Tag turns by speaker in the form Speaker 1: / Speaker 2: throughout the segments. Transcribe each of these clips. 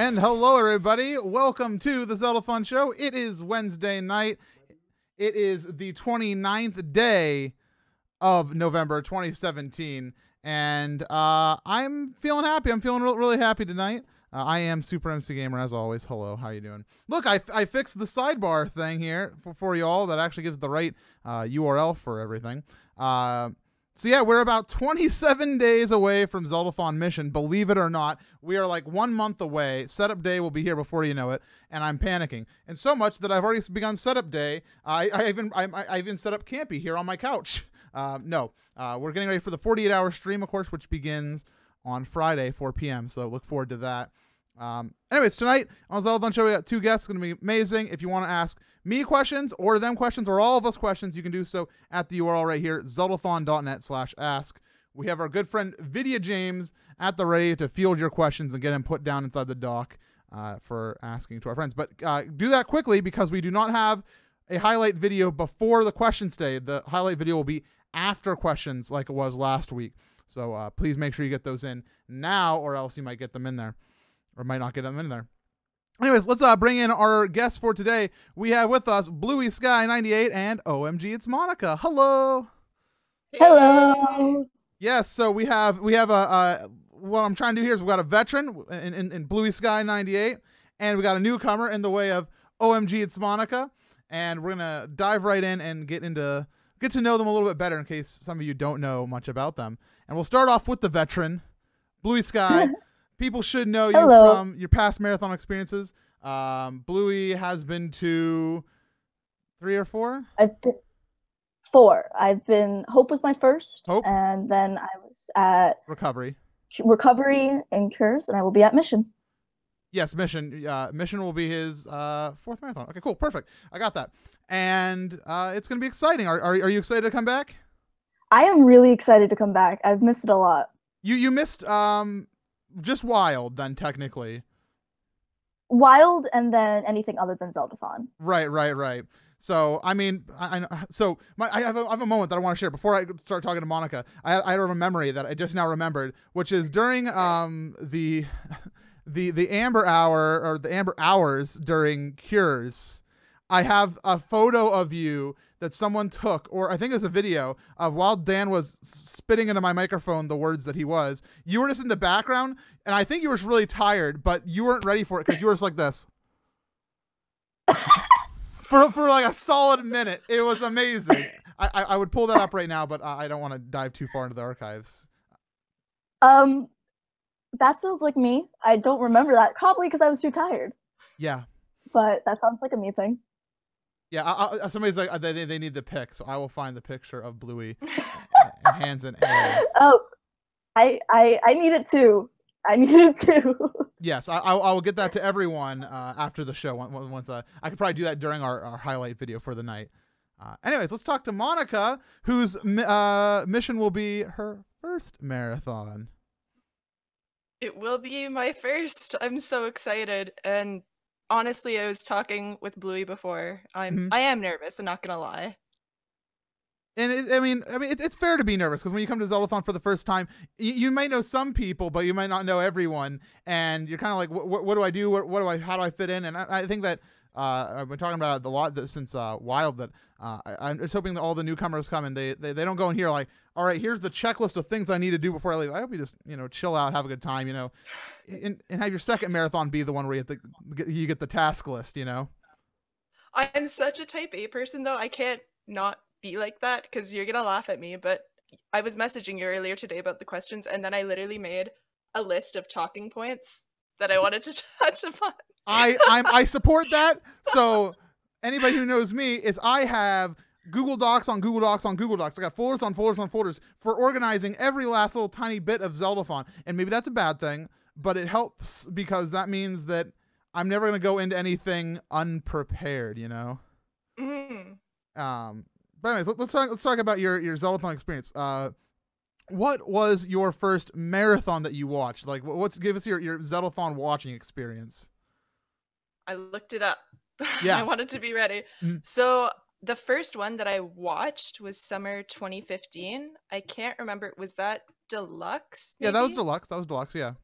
Speaker 1: And hello, everybody. Welcome to the Zeldathon show. It is Wednesday night. It is the 29th day of November 2017. And I'm feeling happy. I'm feeling really happy tonight. I am SuperMCGamer, as always. Hello, how you doing? Look, I fixed the sidebar thing here for you all. That actually gives the right URL for everything. So yeah, we're about 27 days away from Zeldathon mission. Believe it or not, we are like 1 month away. Setup day will be here before you know it, and I'm panicking. And so much that I've already begun setup day. I even set up Campy here on my couch. We're getting ready for the 48-hour stream, of course, which begins on Friday, 4 p.m. So look forward to that. Anyways, tonight on Zeldathon show, we got two guests. Going to be amazing. If you want to ask me questions or them questions or all of us questions, you can do so at the URL right here, zeldathon.net/ask. We have our good friend Vidya James at the ready to field your questions and get them put down inside the dock for asking to our friends. But do that quickly because we do not have a highlight video before the questions day. The highlight video will be after questions like it was last week. So please make sure you get those in now or else you might get them in there. Or might not get them in there. Anyways, let's bring in our guests for today. We have with us Bluey Sky 98 and omgitsmonika. Hello.
Speaker 2: Hello.
Speaker 1: Yes, so we have a what I'm trying to do here is we've got a veteran in Bluey Sky 98, and we got a newcomer in the way of omgitsmonika, and we're gonna dive right in and get to know them a little bit better in case some of you don't know much about them. And we'll start off with the veteran, Bluey Sky. People should know you from your past marathon experiences. Bluey has been to 3 or 4?
Speaker 2: I've been 4. Hope was my first.
Speaker 1: Hope.
Speaker 2: And then I was at
Speaker 1: Recovery
Speaker 2: and Cures, and I will be at Mission.
Speaker 1: Yes, Mission. Mission will be his 4th marathon. Okay, cool. Perfect. I got that. And it's going to be exciting. Are you excited to come back?
Speaker 2: I am really excited to come back. I've missed it a lot.
Speaker 1: You missed just Wild, then, technically.
Speaker 2: Wild and then anything other than Zeldathon.
Speaker 1: Right. So, I mean, I have a moment that I want to share before I start talking to Monica. I have a memory that I just now remembered, which is during the Amber Hour or the Amber Hours during Cures. I have a photo of you that someone took, or I think it was a video of while Dan was spitting into my microphone the words that he was. You were just in the background, and I think you were just really tired, but you weren't ready for it because you were just like this. for like a solid minute. It was amazing. I would pull that up right now, but I don't want to dive too far into the archives.
Speaker 2: That sounds like me. I don't remember that, probably because I was too tired.
Speaker 1: Yeah.
Speaker 2: But that sounds like a me thing.
Speaker 1: Yeah, somebody's like they need the pic, so I will find the picture of Bluey and hands in air.
Speaker 2: Oh, I need it too. I need it too.
Speaker 1: Yes, I will get that to everyone after the show. Once I could probably do that during our highlight video for the night. Anyways, let's talk to Monica, whose mission will be her first marathon.
Speaker 3: It will be my first. I'm so excited, and honestly, I was talking with Bluey before. I am nervous. I'm not gonna lie.
Speaker 1: And it's fair to be nervous because when you come to Zeldathon for the first time, you might know some people, but you might not know everyone, and you're kind of like, what do I do? How do I fit in? And I think that I've been talking about it a lot since Wild. That I'm just hoping that all the newcomers come and they don't go in here like, all right, here's the checklist of things I need to do before I leave. I hope you just chill out, have a good time, and have your second marathon be the one where you get the task list.
Speaker 3: I'm such a type A person though. I can't not be like that because you're gonna laugh at me. But I was messaging you earlier today about the questions, and then I literally made a list of talking points that I wanted to touch upon.
Speaker 1: I support that. So anybody who knows me is I have Google Docs on Google Docs on Google Docs. I got folders on folders on folders for organizing every last little tiny bit of Zeldathon. And maybe that's a bad thing, but it helps because that means that I'm never going to go into anything unprepared, But anyways, let's talk about your Zeldathon experience. What was your first marathon that you watched? Like, give us your Zeldathon watching experience.
Speaker 3: I looked it up.
Speaker 1: Yeah.
Speaker 3: I wanted to be ready. So the first one that I watched was summer 2015. I can't remember. Was that deluxe?
Speaker 1: Yeah,
Speaker 3: maybe?
Speaker 1: that was deluxe. Yeah.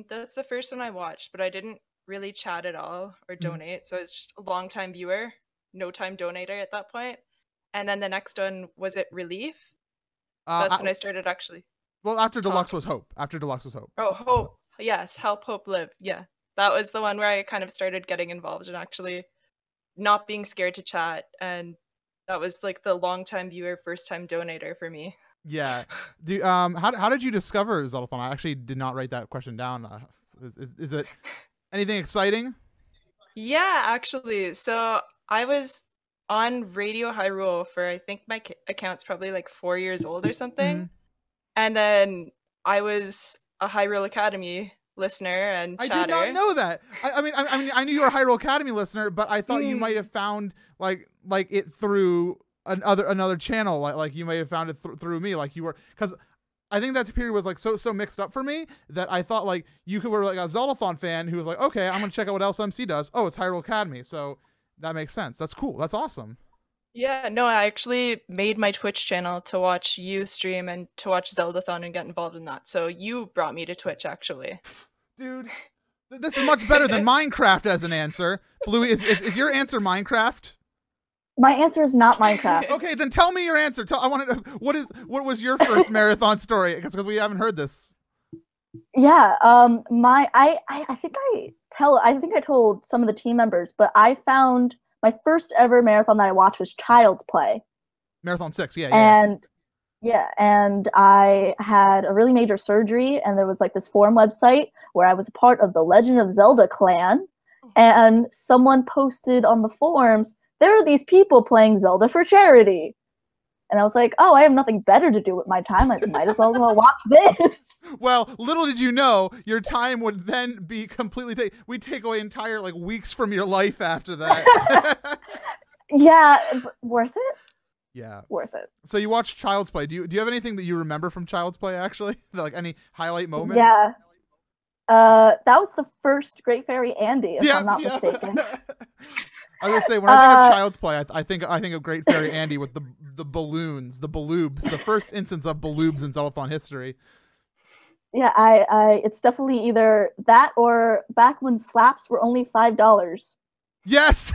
Speaker 3: That's the first one I watched, but I didn't really chat at all or donate. So it's just a long time viewer, no time donator at that point. And then the next one, was it Relief? That's when I started actually.
Speaker 1: Well, after Deluxe was Hope. After Deluxe was Hope.
Speaker 3: Oh, Hope. Yes, Help Hope Live. Yeah. That was the one where I kind of started getting involved and actually not being scared to chat. And that was like the long time viewer, first time donator for me.
Speaker 1: Yeah. How did you discover Zeldathon? I actually did not write that question down. Is it anything exciting?
Speaker 3: Yeah, actually. So I was on Radio Hyrule for, I think my account's probably like 4 years old or something. And then I was a Hyrule Academy listener and chatter.
Speaker 1: I did not know that. I mean, I knew you were a Hyrule Academy listener, but I thought you might have found like it through another channel. Like you may have found it through me. Like you were, because I think that period was like so mixed up for me that I thought like you were like a Zeldathon fan who was like, okay, I'm gonna check out what else MC does. Oh, it's Hyrule Academy, so that makes sense. That's cool. That's awesome.
Speaker 3: Yeah, no, I actually made my Twitch channel to watch you stream and to watch Zeldathon and get involved in that. So you brought me to Twitch, actually.
Speaker 1: Dude, this is much better than Minecraft as an answer. Bluey, is your answer Minecraft?
Speaker 2: My answer is not Minecraft.
Speaker 1: Okay, then tell me your answer. What was your first marathon story? Because we haven't heard this.
Speaker 2: Yeah, I think I told some of the team members, but I found my first ever marathon that I watched was Child's Play.
Speaker 1: Marathon 6, yeah.
Speaker 2: And I had a really major surgery, and there was like this forum website where I was a part of the Legend of Zelda clan, and someone posted on the forums, there are these people playing Zelda for charity. And I was like, oh, I have nothing better to do with my time. I might as well watch this.
Speaker 1: Well, little did you know, your time would then be completely we'd take away entire like weeks from your life after that.
Speaker 2: Yeah, but worth it?
Speaker 1: Yeah.
Speaker 2: Worth it.
Speaker 1: So you watched Child's Play. Do you have anything that you remember from Child's Play, actually? Like any highlight moments?
Speaker 2: Yeah. That was the first Great Fairy Andy, if I'm not mistaken.
Speaker 1: I was gonna say, when I think of Child's Play, I think of Great Fairy Andy with the balloons, the baloobs, the first instance of baloobs in Zeldathon history.
Speaker 2: Yeah, it's definitely either that or back when slaps were only $5.
Speaker 1: Yes,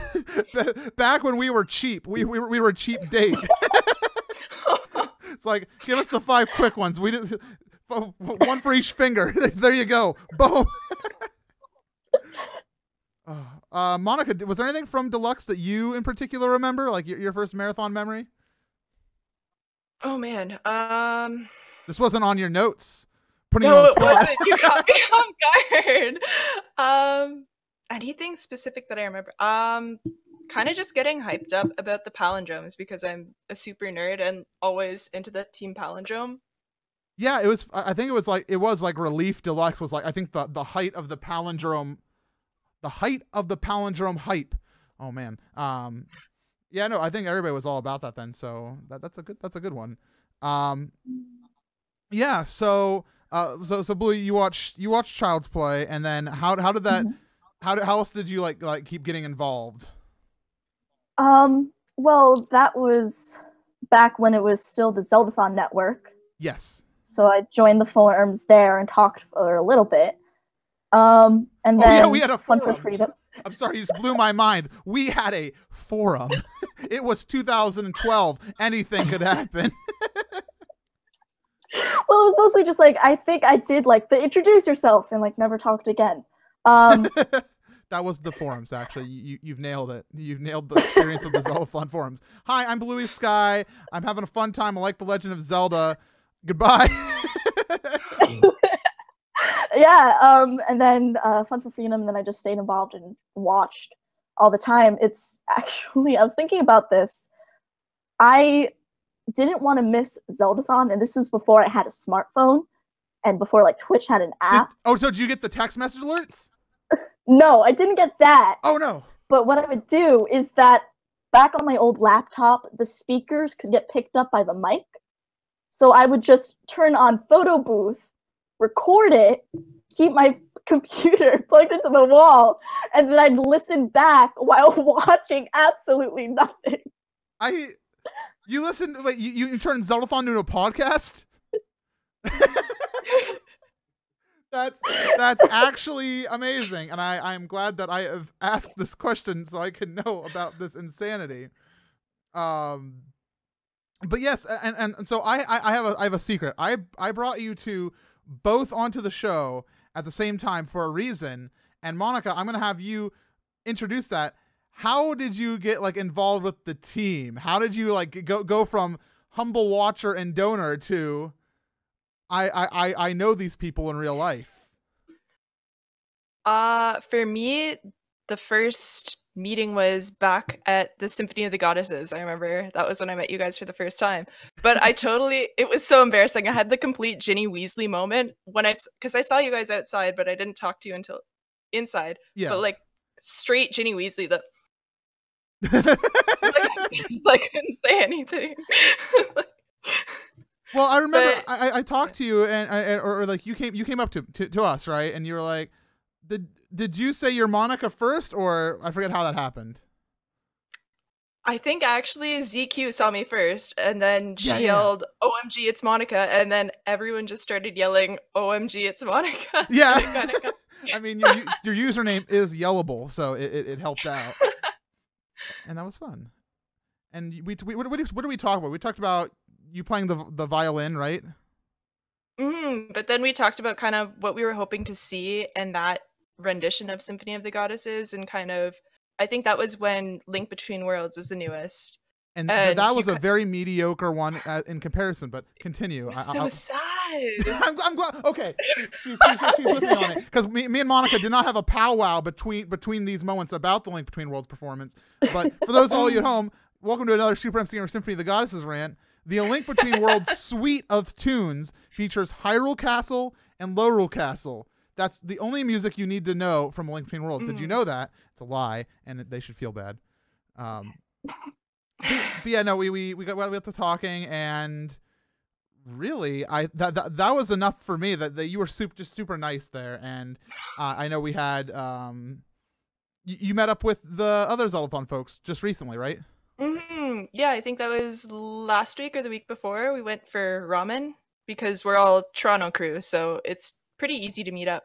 Speaker 1: back when we were cheap, we were a cheap date. It's like, give us the 5 quick ones. We just one for each finger. There you go. Boom. Monica, was there anything from Deluxe that you in particular remember, like your first marathon memory?
Speaker 3: Oh man,
Speaker 1: this wasn't on your notes. Putting
Speaker 3: no,
Speaker 1: you on
Speaker 3: it wasn't. You got me off guard. Anything specific that I remember? Kind of just getting hyped up about the palindromes because I'm a super nerd and always into the Team Palindrome.
Speaker 1: Yeah, it was. I think it was like Relief Deluxe was like, I think the height of the palindrome. The height of the palindrome hype. Oh man. Yeah, no, I think everybody was all about that then. So that's a good one. Yeah. So Bluey, you watched Child's Play, and then how did that? How else did you like keep getting involved?
Speaker 2: Well, that was back when it was still the Zeldathon network.
Speaker 1: Yes.
Speaker 2: So I joined the forums there and talked for a little bit. And then
Speaker 1: we had a
Speaker 2: Fun
Speaker 1: forum.
Speaker 2: for Freedom.
Speaker 1: I'm sorry, you just blew my mind. We had a forum. It was 2012. Anything could happen.
Speaker 2: Well, it was mostly just like, I think I did like the introduce yourself and like never talked again.
Speaker 1: That was the forums, actually. You've nailed it. You've nailed the experience of the Zeldathon forums. Hi, I'm Bluey Sky. I'm having a fun time. I like The Legend of Zelda. Goodbye.
Speaker 2: Yeah, and then Fun for Freedom, and then I just stayed involved and watched all the time. It's actually, I was thinking about this. I didn't want to miss Zeldathon, and this was before I had a smartphone, and before like Twitch had an app.
Speaker 1: So did you get the text message alerts?
Speaker 2: No, I didn't get that.
Speaker 1: Oh no.
Speaker 2: But what I would do is that back on my old laptop, the speakers could get picked up by the mic. So I would just turn on Photo Booth, record it, keep my computer plugged into the wall, and then I'd listen back while watching absolutely nothing.
Speaker 1: You listen, wait, you turned Zeldathon into a podcast? That's actually amazing, and I'm glad that I have asked this question so I can know about this insanity. But yes, and so I have a secret. I brought you two both onto the show at the same time for a reason. And Monika, I'm gonna have you introduce that. How did you get like involved with the team? How did you like go from humble watcher and donor to I know these people in real life?
Speaker 3: For me, the first meeting was back at the Symphony of the Goddesses. I remember that was when I met you guys for the first time. But it was so embarrassing. I had the complete Ginny Weasley moment because I saw you guys outside, but I didn't talk to you until inside.
Speaker 1: Yeah.
Speaker 3: But like straight Ginny Weasley, like couldn't say anything.
Speaker 1: Well, I remember I talked to you or like you came up to us, right? And you were like, did you say you're Monika first, or I forget how that happened?
Speaker 3: I think actually ZQ saw me first, and then she yelled, "OMG, it's Monika!" And then everyone just started yelling, "OMG, it's Monika!"
Speaker 1: Yeah. I mean, your username is Yellable, so it helped out, and that was fun. And what did we talk about? We talked about you playing the violin, right?
Speaker 3: But then we talked about kind of what we were hoping to see in that rendition of Symphony of the Goddesses, and kind of I think that was when Link Between Worlds is the newest.
Speaker 1: And that was a very mediocre one in comparison, but continue.
Speaker 3: So sad.
Speaker 1: I'm glad. Okay, she's with me on it, because me and Monika did not have a powwow between these moments about the Link Between Worlds performance. But for those all you at home, welcome to another SuperMCGamer Symphony of the Goddesses rant. The Link Between Worlds suite of tunes features Hyrule Castle and Lorule Castle. That's the only music you need to know from Link Between Worlds. Did you know that? It's a lie, and they should feel bad. But yeah, no, we got to talking, and really, that was enough for me. That you were super nice there, and I know we had you met up with the other Zeldathon folks just recently, right?
Speaker 3: Yeah, I think that was last week or the week before. We went for ramen because we're all Toronto crew, so it's pretty easy to meet up.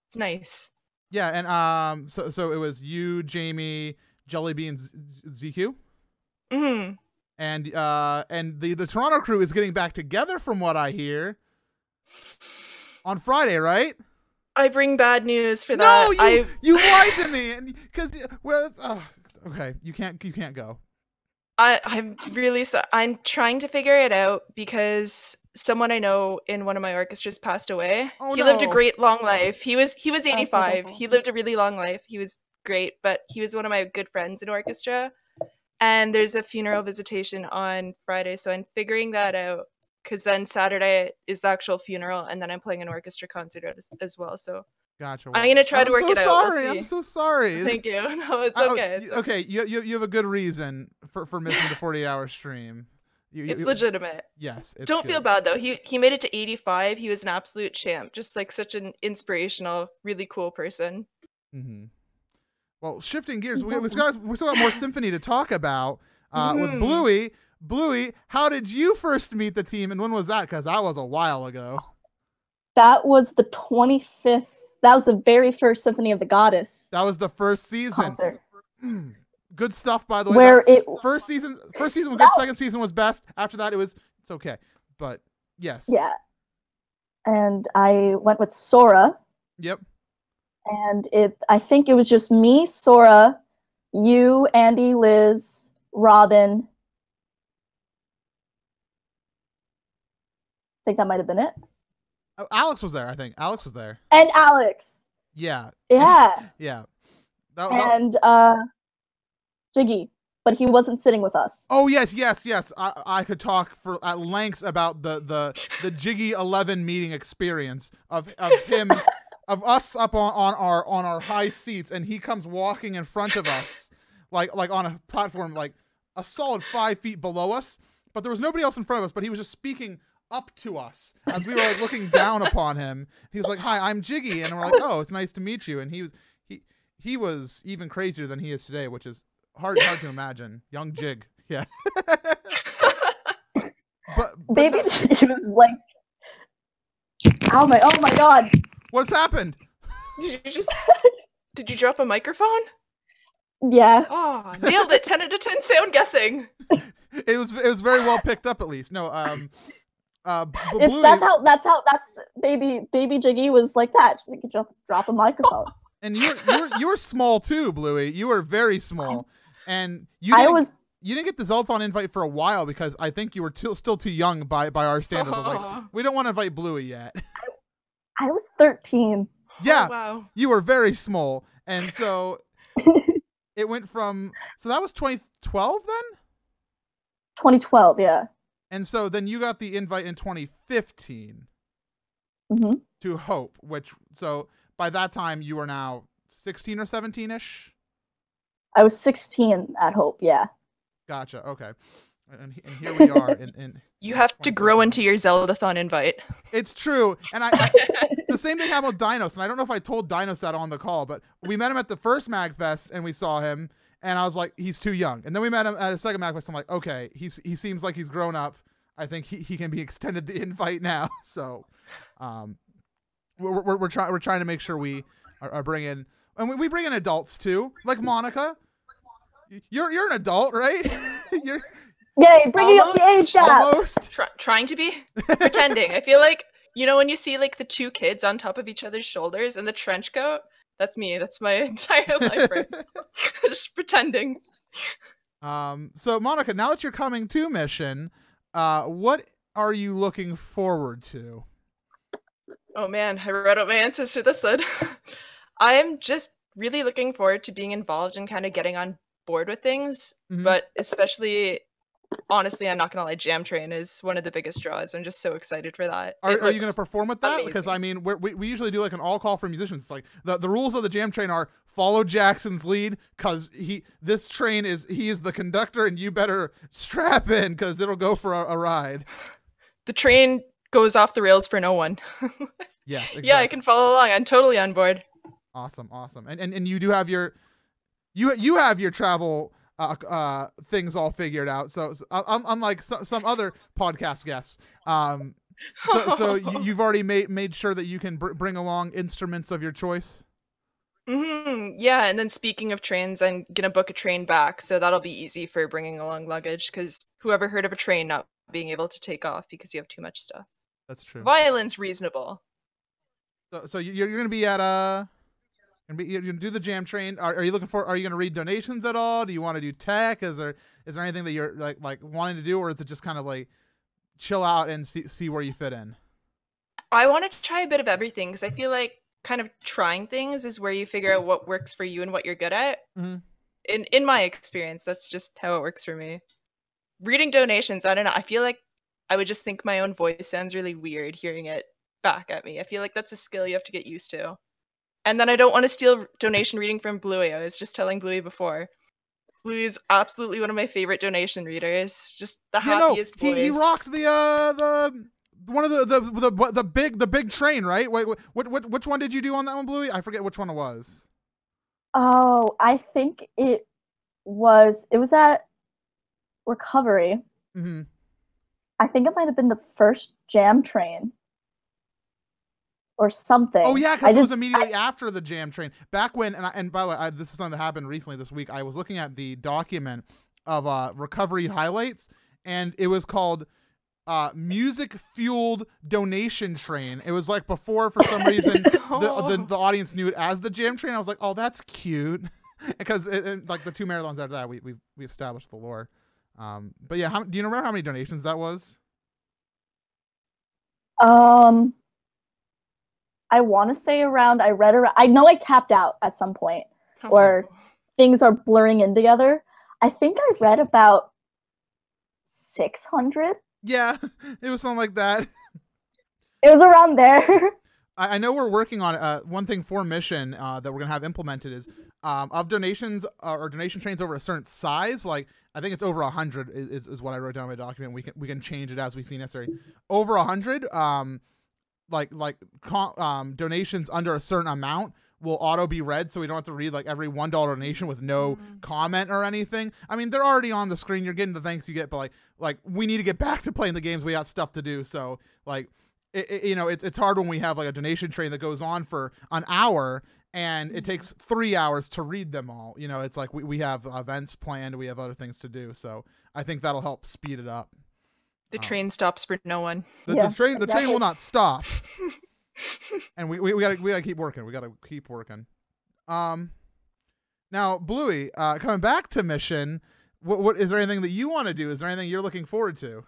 Speaker 3: It's nice.
Speaker 1: Yeah, and so it was you, Jamie, Jellybean, and ZQ. And the Toronto crew is getting back together, from what I hear, on Friday, right?
Speaker 3: I bring bad news for that.
Speaker 1: No, you lied to me, and because okay, you can't go.
Speaker 3: I'm really I'm trying to figure it out because someone I know in one of my orchestras passed away. He lived a great long life. He was 85. He lived a really long life. He was great, but he was one of my good friends in orchestra. And there's a funeral visitation on Friday, so I'm figuring that out, because then Saturday is the actual funeral, and then I'm playing an orchestra concert as well. So
Speaker 1: gotcha.
Speaker 3: I'm gonna try to work it out.
Speaker 1: I'm so sorry.
Speaker 3: Thank you. No, it's okay.
Speaker 1: Okay, you have a good reason for missing the 48-hour stream.
Speaker 3: It's legitimate.
Speaker 1: Yes.
Speaker 3: Don't feel bad though. He made it to 85. He was an absolute champ. Just like such an inspirational, really cool person.
Speaker 1: Well, shifting gears, we still got more Symphony to talk about with Bluey. Bluey, how did you first meet the team, and when was that? Because that was a while ago.
Speaker 2: That was the 25th. That was the very first Symphony of the Goddess.
Speaker 1: That was the first season.
Speaker 2: Concert.
Speaker 1: Good stuff, by the way.
Speaker 2: Where
Speaker 1: first season was good. Second season was best. After that, it's okay. But yes.
Speaker 2: Yeah. And I went with Sora.
Speaker 1: Yep.
Speaker 2: And I think it was just me, Sora, you, Andy, Liz, Robin. I think that might have been it.
Speaker 1: Oh, Alex was there, I think. Alex was there.
Speaker 2: And Alex.
Speaker 1: Yeah.
Speaker 2: Yeah.
Speaker 1: Yeah.
Speaker 2: And Jiggy, but he wasn't sitting with us.
Speaker 1: Oh yes. I could talk at lengths about the Jiggy 11 meeting experience of him. Of us up on our high seats, and he comes walking in front of us, like on a platform like a solid 5 feet below us, but there was nobody else in front of us, but he was just speaking up to us as we were like looking down upon him. He was like, "Hi, I'm Jiggy," and we're like, "Oh, it's nice to meet you." And he was even crazier than he is today, which is hard to imagine. Young Jig, yeah. but
Speaker 2: Baby Jiggy was like, oh my god.
Speaker 1: What's happened?
Speaker 3: Did you drop a microphone?
Speaker 2: Yeah.
Speaker 3: Oh, nailed it. 10 out of 10 sound guessing.
Speaker 1: It was very well picked up, at least. No, Bluey,
Speaker 2: That's baby Jiggy was like that. She could drop a microphone.
Speaker 1: and you're small too, Bluey. You were very small, and you didn't get the Zeldathon invite for a while because I think you were still too young by our standards. I was like, we don't want to invite Bluey yet.
Speaker 2: I was 13.
Speaker 1: Yeah,
Speaker 3: Oh, wow.
Speaker 1: You were very small, and so it went from that was 2012 then.
Speaker 2: 2012, yeah.
Speaker 1: And so then you got the invite in 2015 to Hope, so by that time you were now 16 or 17-ish?
Speaker 2: I was 16 at Hope, yeah.
Speaker 1: Gotcha, okay. And here we are.
Speaker 3: You have to grow into your Zeldathon invite.
Speaker 1: It's true. And I the same thing happened with Dinos, and I don't know if I told Dinos that on the call, but we met him at the first MagFest, and we saw him, and I was like, he's too young. And then we met him at a second MagFest. I'm like, okay, he seems like he's grown up. I think he can be extended the invite now. So, we're trying to make sure we are bringing, and we bring in adults too, like Monica. You're an adult, right?
Speaker 2: Yay, bringing up the age gap.
Speaker 1: Almost.
Speaker 3: Trying to be, pretending. I feel like, when you see like the two kids on top of each other's shoulders in the trench coat. That's me. That's my entire life right now. Just pretending.
Speaker 1: So Monica, now that you're coming to Mission, what are you looking forward to?
Speaker 3: Oh man, I wrote out my answers for this one. I am just really looking forward to being involved and kind of getting on board with things, but especially, honestly, I'm not gonna lie, Jam Train is one of the biggest draws. I'm just so excited for that.
Speaker 1: Are you going to perform with that?
Speaker 3: Amazing.
Speaker 1: Because I mean, we usually do like an all call for musicians. It's like the rules of the Jam Train are follow Jackson's lead because he is the conductor, and you better strap in because it'll go for a ride. The
Speaker 3: train goes off the rails for no one.
Speaker 1: Yes, exactly.
Speaker 3: Yeah, I can follow along. I'm totally on board.
Speaker 1: Awesome. And you do have your you have your travel things all figured out. So unlike some other podcast guests, so you've already made sure that you can bring along instruments of your choice.
Speaker 3: Yeah, and then speaking of trains, I'm gonna book a train back, so that'll be easy for bringing along luggage. Because whoever heard of a train not being able to take off because you have too much stuff?
Speaker 1: That's true.
Speaker 3: Violence reasonable.
Speaker 1: So you're gonna be at you're gonna do the Jam Train. Are you looking for? Are you gonna read donations at all? Do you want to do tech? Is there anything that you're like wanting to do, or is it just kind of like chill out and see where you fit in?
Speaker 3: I want to try a bit of everything because I feel like kind of trying things is where you figure out what works for you and what you're good at. In my experience, that's just how it works for me. Reading donations, I don't know. I feel like I would just think my own voice sounds really weird hearing it back at me. I feel like that's a skill you have to get used to. And then I don't want to steal donation reading from Bluey. I was just telling Bluey before. Bluey is absolutely one of my favorite donation readers. Just the happiest voice.
Speaker 1: He rocked the one of the big train, right? Wait, which one did you do on that one, Bluey? I forget which one it was.
Speaker 2: Oh, I think it was at Recovery. I think it might have been the first Jam Train. Or something.
Speaker 1: Oh yeah, because it was immediately after the Jam Train. Back when, and by the way, this is something that happened recently this week. I was looking at the document of Recovery highlights, and it was called Music Fueled Donation Train. It was like before, for some reason, the audience knew it as the Jam Train. I was like, oh, that's cute, because like the two marathons after that, we established the lore. But yeah, do you remember how many donations that was?
Speaker 2: I want to say around. I know I tapped out at some point, or things are blurring in together. I think I read about 600.
Speaker 1: Yeah, it was something like that.
Speaker 2: It was around there.
Speaker 1: I know we're working on one thing for Mission that we're gonna have implemented is of donations or donation trains over a certain size. Like I think it's over 100 is what I wrote down in my document. We can change it as we see necessary. Over 100. Donations under a certain amount will auto be read, so we don't have to read like every $1 donation with no comment or anything. I mean, they're already on the screen. You're getting the thanks you get, but like we need to get back to playing the games. We got stuff to do. So like it's hard when we have like a donation train that goes on for an hour and it takes 3 hours to read them all. It's like we have events planned, we have other things to do. So I think that'll help speed it up.
Speaker 3: The train stops for no one.
Speaker 1: The train will not stop. And we gotta keep working. We gotta keep working. Now, Bluey, coming back to mission, what is there anything that you want to do? Is there anything you're looking forward to?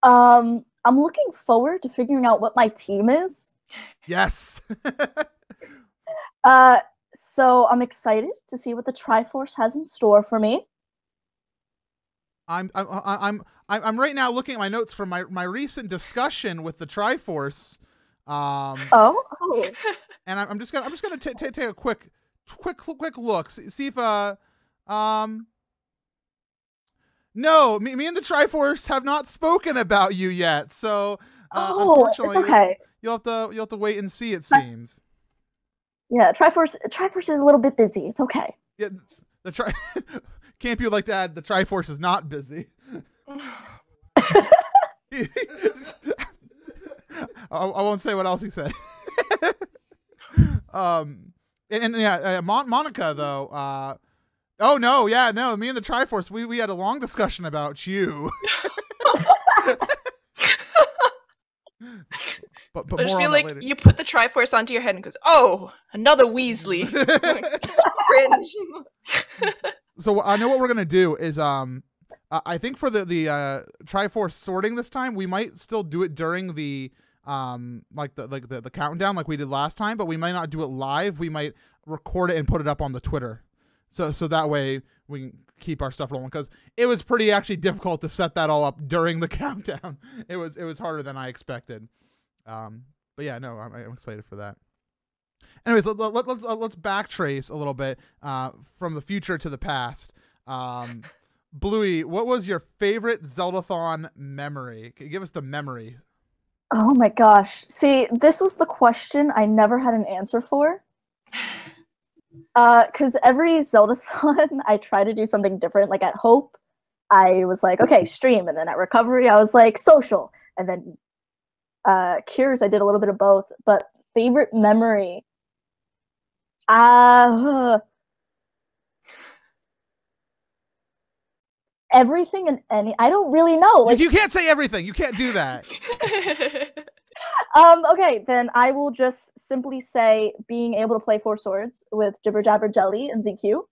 Speaker 2: I'm looking forward to figuring out what my team is.
Speaker 1: Yes.
Speaker 2: So I'm excited to see what the Triforce has in store for me.
Speaker 1: I'm right now looking at my notes from my recent discussion with the Triforce.
Speaker 2: Oh.
Speaker 1: And I'm just gonna take a quick look, see if no, me and the Triforce have not spoken about you yet. So unfortunately,
Speaker 2: it's okay.
Speaker 1: You'll have to wait and see. It seems.
Speaker 2: Yeah, Triforce is a little bit busy. It's okay.
Speaker 1: Yeah, Camp, you would like to add the Triforce is not busy. I won't say what else he said. Monika though. Oh no, yeah, no. Me and the Triforce, we had a long discussion about you. but
Speaker 3: I just
Speaker 1: more
Speaker 3: feel
Speaker 1: on
Speaker 3: like
Speaker 1: that later.
Speaker 3: you put the Triforce onto your head and goes, "Oh, another Weasley." Cringe.
Speaker 1: So I know what we're gonna do is I think for the Triforce sorting this time, we might still do it during the the countdown like we did last time, but we might not do it live. We might record it and put it up on the Twitter. So that way we can keep our stuff rolling, because it was pretty actually difficult to set that all up during the countdown. It was harder than I expected. But yeah, no, I'm excited for that. Anyways, let's backtrace a little bit from the future to the past. Bluey, what was your favorite Zeldathon memory? Can you give us the memory?
Speaker 2: Oh my gosh. See, this was the question I never had an answer for. Because every Zeldathon, I try to do something different. Like at Hope, I was like, okay, stream. And then at Recovery, I was like, social. And then Cures, I did a little bit of both. But favorite memory? Everything and any. I don't really know. Like,
Speaker 1: you can't say everything. You can't do that.
Speaker 2: Okay, then I will just simply say being able to play Four Swords with Jibber Jabber Jelly and ZQ.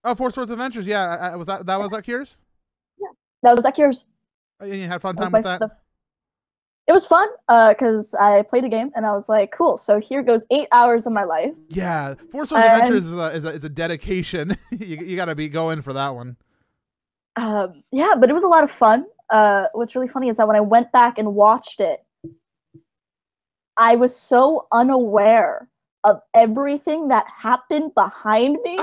Speaker 1: Oh, Four Swords Adventures. Yeah, was that Cures?
Speaker 2: Yeah, that was Cures.
Speaker 1: And you had fun time with that?
Speaker 2: It was fun because I played a game and I was like, cool, so here goes 8 hours of my life.
Speaker 1: Yeah, Four Swords Adventures is a dedication. you got to be going for that one.
Speaker 2: Yeah, but it was a lot of fun. What's really funny is that when I went back and watched it, I was so unaware of everything that happened behind me.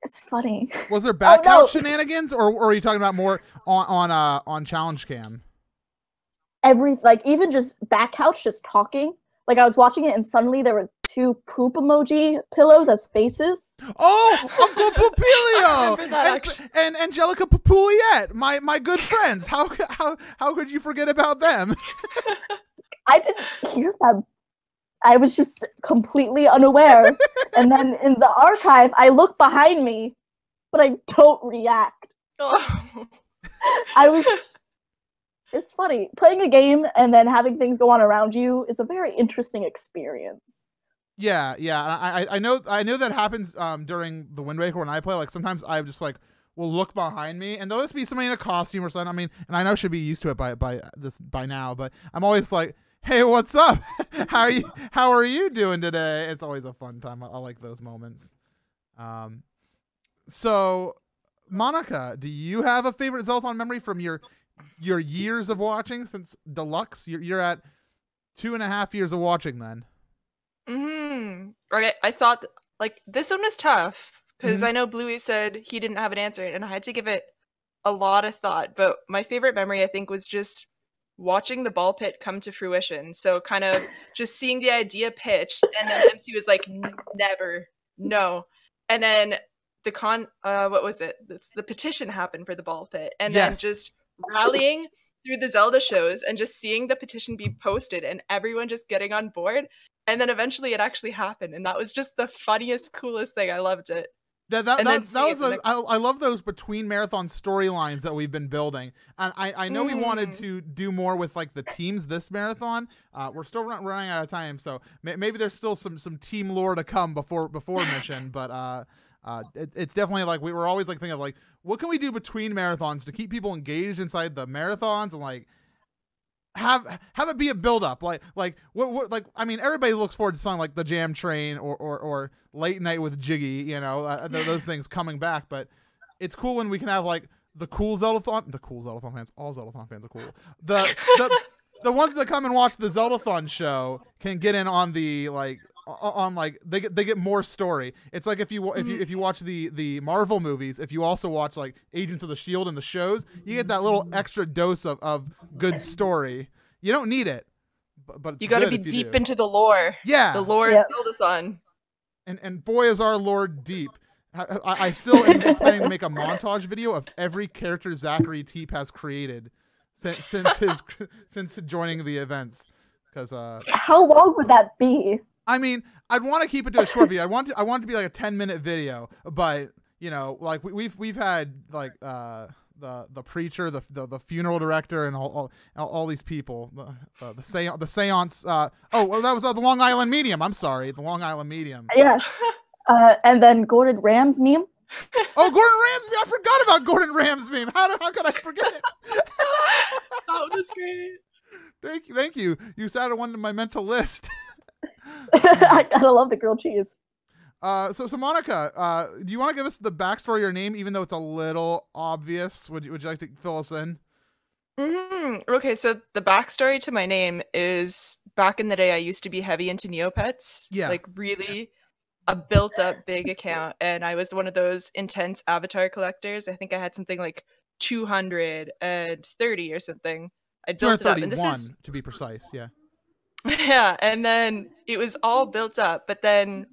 Speaker 2: It's funny.
Speaker 1: Was there back couch shenanigans, or are you talking about more on challenge cam?
Speaker 2: Even just back couch, just talking. Like I was watching it and suddenly there were 2 poop emoji pillows as faces.
Speaker 1: Oh, Uncle Popilio and Angelica Papuliette, my good friends. How could you forget about them?
Speaker 2: I didn't hear them. I was just completely unaware. And then in the archive, I look behind me, but I don't react.
Speaker 3: Oh.
Speaker 2: It's funny. Playing a game and then having things go on around you is a very interesting experience.
Speaker 1: Yeah. I know that happens during the Wind Waker when I play. Like sometimes I just like will look behind me and there'll just be somebody in a costume or something. I mean, and I know I should be used to it by now, but I'm always like, hey, what's up? How are you doing today? It's always a fun time. I like those moments. So Monika, do you have a favorite Zeldathon memory from your years of watching since Deluxe? You're at 2.5 years of watching then.
Speaker 3: Okay, I thought like this one was tough because I know Bluey said he didn't have an answer and I had to give it a lot of thought, but my favorite memory I think was just watching the ball pit come to fruition. So kind of just seeing the idea pitched and then MC was like, never, no. And then what was it? The petition happened for the ball pit, and
Speaker 1: Yes.
Speaker 3: then just rallying through the Zelda shows and just seeing the petition be posted and everyone just getting on board, and then eventually it actually happened, and that was just the funniest, coolest thing. I loved it.
Speaker 1: That was I love those between marathon storylines that we've been building, and I know we wanted to do more with like the teams this marathon. We're still running out of time, so maybe there's still some team lore to come before mission, but it's definitely like we were always like thinking of like what can we do between marathons to keep people engaged inside the marathons and like have it be a build up like what like I mean everybody looks forward to something like the Jam Train or Late Night with Jiggy, you know, those things coming back, but it's cool when we can have like the cool Zeldathon fans, all Zeldathon fans are cool. The ones that come and watch the Zeldathon show can get in on the like on like they get more story. It's like if you watch the Marvel movies, if you also watch like Agents of the Shield and the shows, you get that little extra dose of good story. You don't need it, but
Speaker 3: you got to be deep into the lore.
Speaker 1: Yeah,
Speaker 3: the lore of Zeldathon. And
Speaker 1: boy is our lord deep. I still am planning to make a montage video of every character Zachary Teep has created since joining the events. Because
Speaker 2: how long would that be?
Speaker 1: I mean, I'd want to keep it to a short video. I want it to be like a 10-minute video, but you know, like we've had like the preacher, the funeral director, and all these people, the seance. Oh, well, that was the Long Island Medium. I'm sorry, the Long Island Medium.
Speaker 2: Yeah, and then Gordon Ram's meme.
Speaker 1: Oh, Gordon Ram's meme! I forgot about Gordon Ram's meme. How could I forget it?
Speaker 3: That was great.
Speaker 1: Thank you. You added one to my mental list.
Speaker 2: I gotta love the grilled cheese.
Speaker 1: So Monica, do you want to give us the backstory of your name, even though it's a little obvious? Would you like to fill us in?
Speaker 3: Okay, so the backstory to my name is back in the day, I used to be heavy into Neopets.
Speaker 1: Yeah.
Speaker 3: Like really a built up big account. And I was one of those intense avatar collectors. I think I had something like 230 or something. I built it up. And this is,
Speaker 1: to be precise, yeah.
Speaker 3: Yeah, and then it was all built up, but then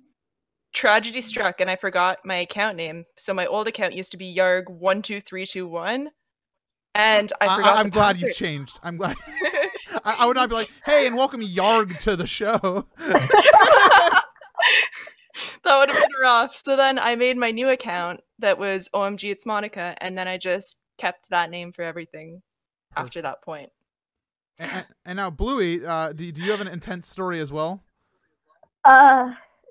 Speaker 3: tragedy struck and I forgot my account name. So my old account used to be Yarg12321. And I forgot.
Speaker 1: I'm glad you've changed. I'm glad. I would not be like, hey, and welcome Yarg to the show.
Speaker 3: That would have been rough. So then I made my new account that was omgitsmonika, and then I just kept that name for everything after that point.
Speaker 1: And now, Bluey, do you have an intense story as well?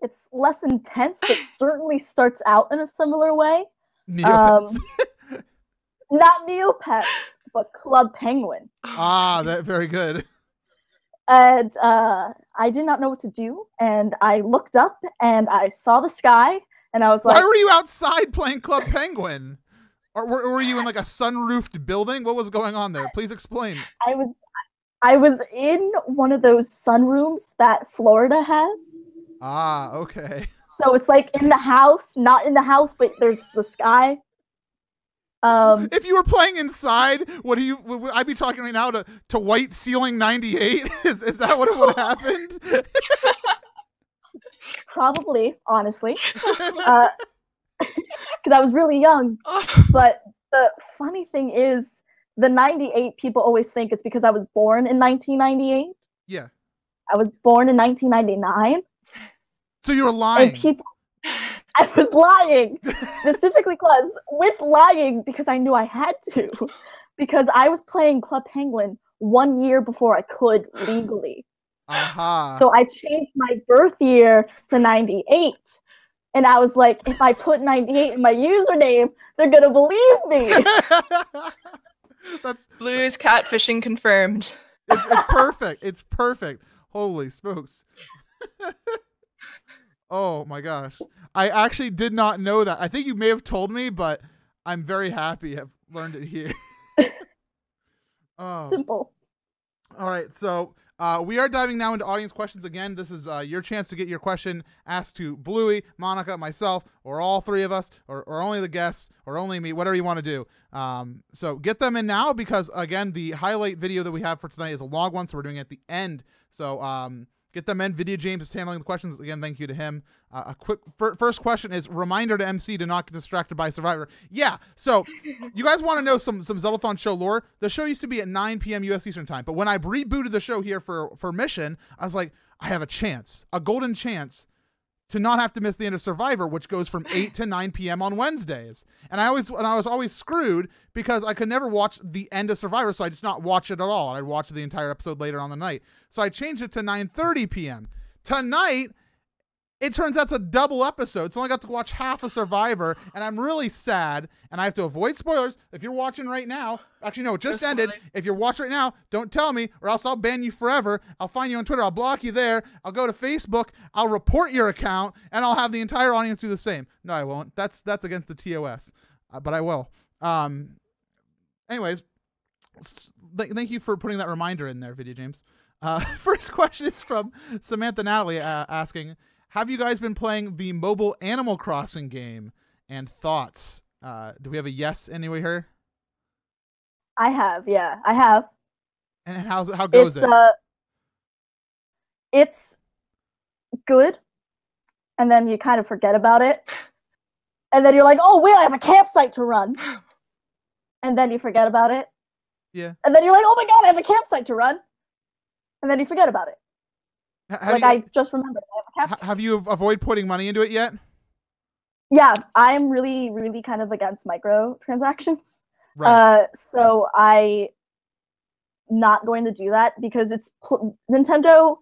Speaker 2: It's less intense, but certainly starts out in a similar way.
Speaker 1: Neopets.
Speaker 2: Not Neopets, but Club Penguin.
Speaker 1: That very good.
Speaker 2: And I did not know what to do, and I looked up and I saw the sky, and I was like,
Speaker 1: "Why were you outside playing Club Penguin? Or were you in like a sunroofed building? What was going on there? Please explain."
Speaker 2: I was in one of those sunrooms that Florida has.
Speaker 1: Okay.
Speaker 2: So it's like in the house, not in the house, but there's the sky.
Speaker 1: If you were playing inside, would I be talking right now to White Ceiling 98? Is that what would have happened?
Speaker 2: Probably, honestly. Because I was really young. But the funny thing is, the 98 people always think it's because I was born in 1998.
Speaker 1: Yeah.
Speaker 2: I was born in 1999.
Speaker 1: So you were lying.
Speaker 2: And I was lying, specifically lying because I knew I had to, because I was playing Club Penguin 1 year before I could legally. So I changed my birth year to 98. And I was like, if I put 98 in my username, they're going to believe me.
Speaker 3: That's Bluey's catfishing confirmed.
Speaker 1: It's perfect. It's perfect. Holy smokes. Oh my gosh. I actually did not know that. I think you may have told me, but I'm very happy I've learned it here.
Speaker 2: Simple.
Speaker 1: All right. So we are diving now into audience questions again. This is your chance to get your question asked to Bluey, Monica, myself, or all three of us, or only the guests, or only me, whatever you want to do. So get them in now because, again, the highlight video that we have for tonight is a long one, so we're doing it at the end. So Get them in. Video James is handling the questions. Again, thank you to him. A quick first question is reminder to MC to not get distracted by Survivor. Yeah, so you guys want to know some Zeldathon show lore? The show used to be at 9 p.m. U.S. Eastern Time, but when I rebooted the show here for Mission, I was like, I have a chance, a golden chance to not have to miss the end of Survivor, which goes from 8 to 9 p.m. on Wednesdays. And I was always screwed because I could never watch the end of Survivor, so I just not watch it at all. I'd watch the entire episode later on the night. So I changed it to 9:30 p.m. Tonight, it turns out it's a double episode, so I only got to watch half of Survivor, and I'm really sad, and I have to avoid spoilers. If you're watching right now, actually, no, it just ended. If you're watching right now, don't tell me, or else I'll ban you forever. I'll find you on Twitter. I'll block you there. I'll go to Facebook. I'll report your account, and I'll have the entire audience do the same. No, I won't. That's against the TOS, but I will. Anyways, thank you for putting that reminder in there, Video James. First question is from Samantha Natalie asking, have you guys been playing the mobile Animal Crossing game? And thoughts? Do we have a yes anyway here?
Speaker 2: I have, yeah, I have.
Speaker 1: And how goes it?
Speaker 2: It's good, and then you kind of forget about it, and then you're like, oh wait, I have a campsite to run, and then you forget about it.
Speaker 1: Yeah.
Speaker 2: And then you're like, oh my god, I have a campsite to run, and then you forget about it. I just remembered I have a campsite.
Speaker 1: Have you avoided putting money into it yet?
Speaker 2: Yeah, I'm really, really kind of against microtransactions.
Speaker 1: Right.
Speaker 2: So I not going to do that because Nintendo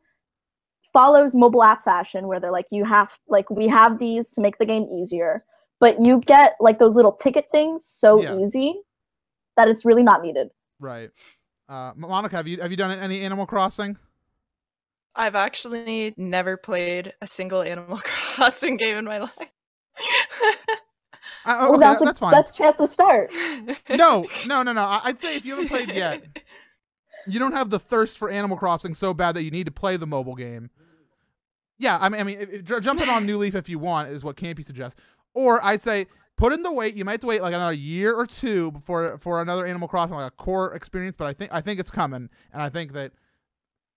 Speaker 2: follows mobile app fashion where they're like, we have these to make the game easier, but you get like those little ticket things so easy that it's really not needed.
Speaker 1: Right. Monica, have you done any Animal Crossing?
Speaker 3: I've actually never played a single Animal Crossing game in my life.
Speaker 2: Well,
Speaker 1: okay, that's fine.
Speaker 2: Best chance to start.
Speaker 1: No. I'd say if you haven't played yet, you don't have the thirst for Animal Crossing so bad that you need to play the mobile game. Yeah, I mean, jump in on New Leaf if you want is what Campy suggests. Or I'd say put in the wait. You might have to wait like another year or two for another Animal Crossing, like a core experience. But I think it's coming, and I think that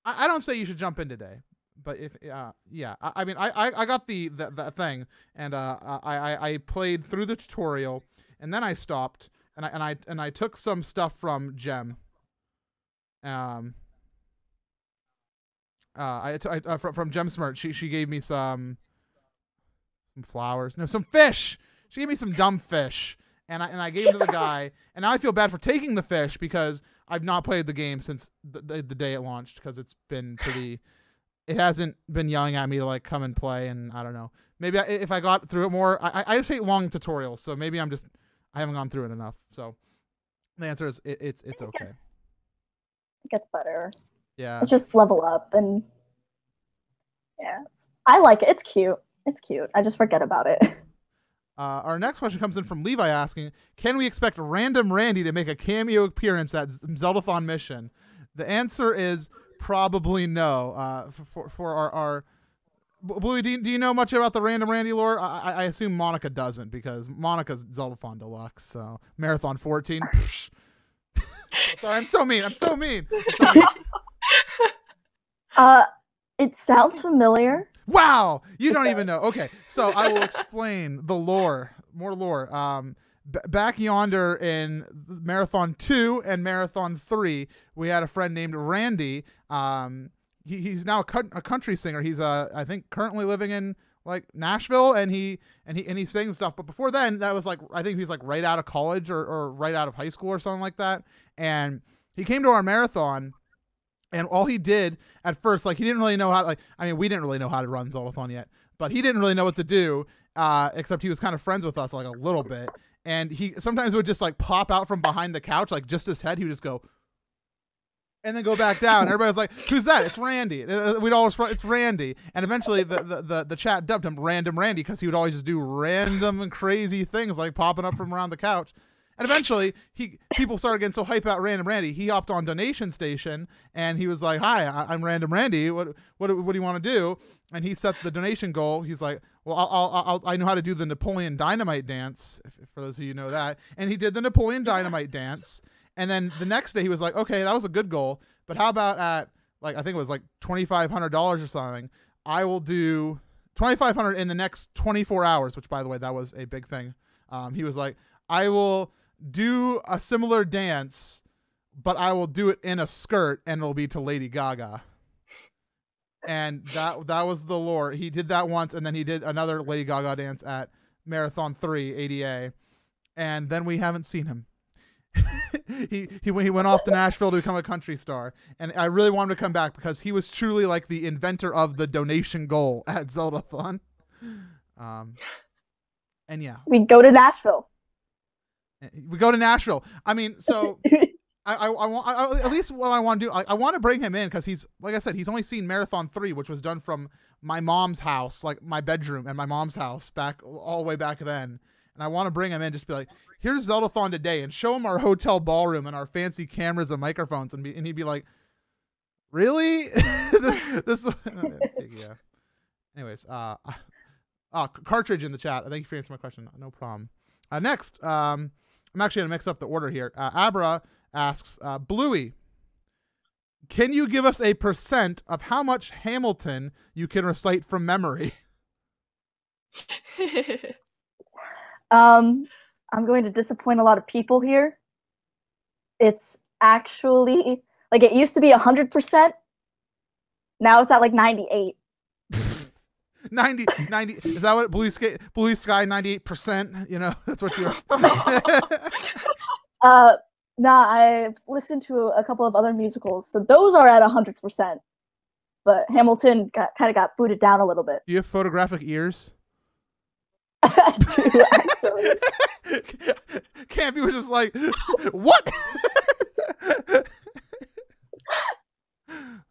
Speaker 1: I don't say you should jump in today. But if yeah, I mean, I got the thing, and I played through the tutorial, and then I stopped, and I took some stuff from Gem. From Gem Smart, she gave me some flowers, no, some fish. She gave me some dumb fish, and I gave them to the guy, and now I feel bad for taking the fish because I've not played the game since the day it launched because it's been pretty. It hasn't been yelling at me to like come and play, and I don't know. Maybe if I got through it more, I just hate long tutorials, so maybe I haven't gone through it enough. So the answer is it's okay.
Speaker 2: It gets better.
Speaker 1: Yeah.
Speaker 2: It's just level up, and yeah, I like it. It's cute. It's cute. I just forget about it.
Speaker 1: Our next question comes in from Levi asking, can we expect Random Randy to make a cameo appearance at Zeldathon mission? The answer is probably no. For our Bluey, do you know much about the Random Randy lore? I assume Monica doesn't because Monica's Zeldathon Deluxe, so Marathon 14. Sorry, I'm so mean.
Speaker 2: It sounds familiar.
Speaker 1: Wow, you don't even know. Okay, so I will explain the lore, more lore. Back yonder in Marathon 2 and Marathon 3, we had a friend named Randy. He's now a country singer. He's I think currently living in like Nashville, and he sings stuff. But before then, that was like I think he was like right out of college or right out of high school or something like that. And he came to our marathon. And all he did at first, like he didn't really know how, we didn't really know how to run Zeldathon yet, but he didn't really know what to do, except he was kind of friends with us like a little bit. And he sometimes would just like pop out from behind the couch, like just his head. He would just go, and then go back down. Everybody was like, "Who's that?" It's Randy. We'd always, it's Randy. And eventually the chat dubbed him Random Randy because he would always just do random and crazy things like popping up from around the couch. And eventually, people started getting so hype about Random Randy. He hopped on Donation Station, and he was like, "Hi, I'm Random Randy. What do you want to do?" And he set the donation goal. He's like, "Well, I know how to do the Napoleon Dynamite dance, for those of you who know that." And he did the Napoleon Dynamite dance. And then the next day, he was like, "Okay, that was a good goal, but how about at like I think it was like $2,500 or something. I will do $2,500 in the next 24 hours, which by the way, that was a big thing. He was like, I will do a similar dance, but I will do it in a skirt and it'll be to Lady Gaga. And that was the lore. He did that once, and then he did another Lady Gaga dance at Marathon 3 ADA, and then we haven't seen him. he went off to Nashville to become a country star, and I really wanted to come back because he was truly like the inventor of the donation goal at Zeldathon. And yeah,
Speaker 2: we go to Nashville.
Speaker 1: We go to Nashville. I mean, so I want at least what I want to do. I want to bring him in because he's, like I said, he's only seen Marathon 3, which was done from my mom's house, like my bedroom and my mom's house back all the way back then. And I want to bring him in, just be like, here's Zeldathon today, and show him our hotel ballroom and our fancy cameras and microphones, and he'd be like, really? this yeah. Anyways, Cartridge in the chat. Thank you for answering my question. No problem. Next, I'm actually gonna mix up the order here. Abra asks, Bluey, can you give us a % of how much Hamilton you can recite from memory?
Speaker 2: I'm going to disappoint a lot of people here. It's actually, like, it used to be 100%. Now it's at like 98.
Speaker 1: 90 is that what Blue Sky 98%, you know? That's what you
Speaker 2: Nah, I've listened to a couple of other musicals, so those are at 100%. But Hamilton kind of got booted down a little bit.
Speaker 1: Do you have photographic ears?
Speaker 2: I do, actually.
Speaker 1: Campy was just like, what?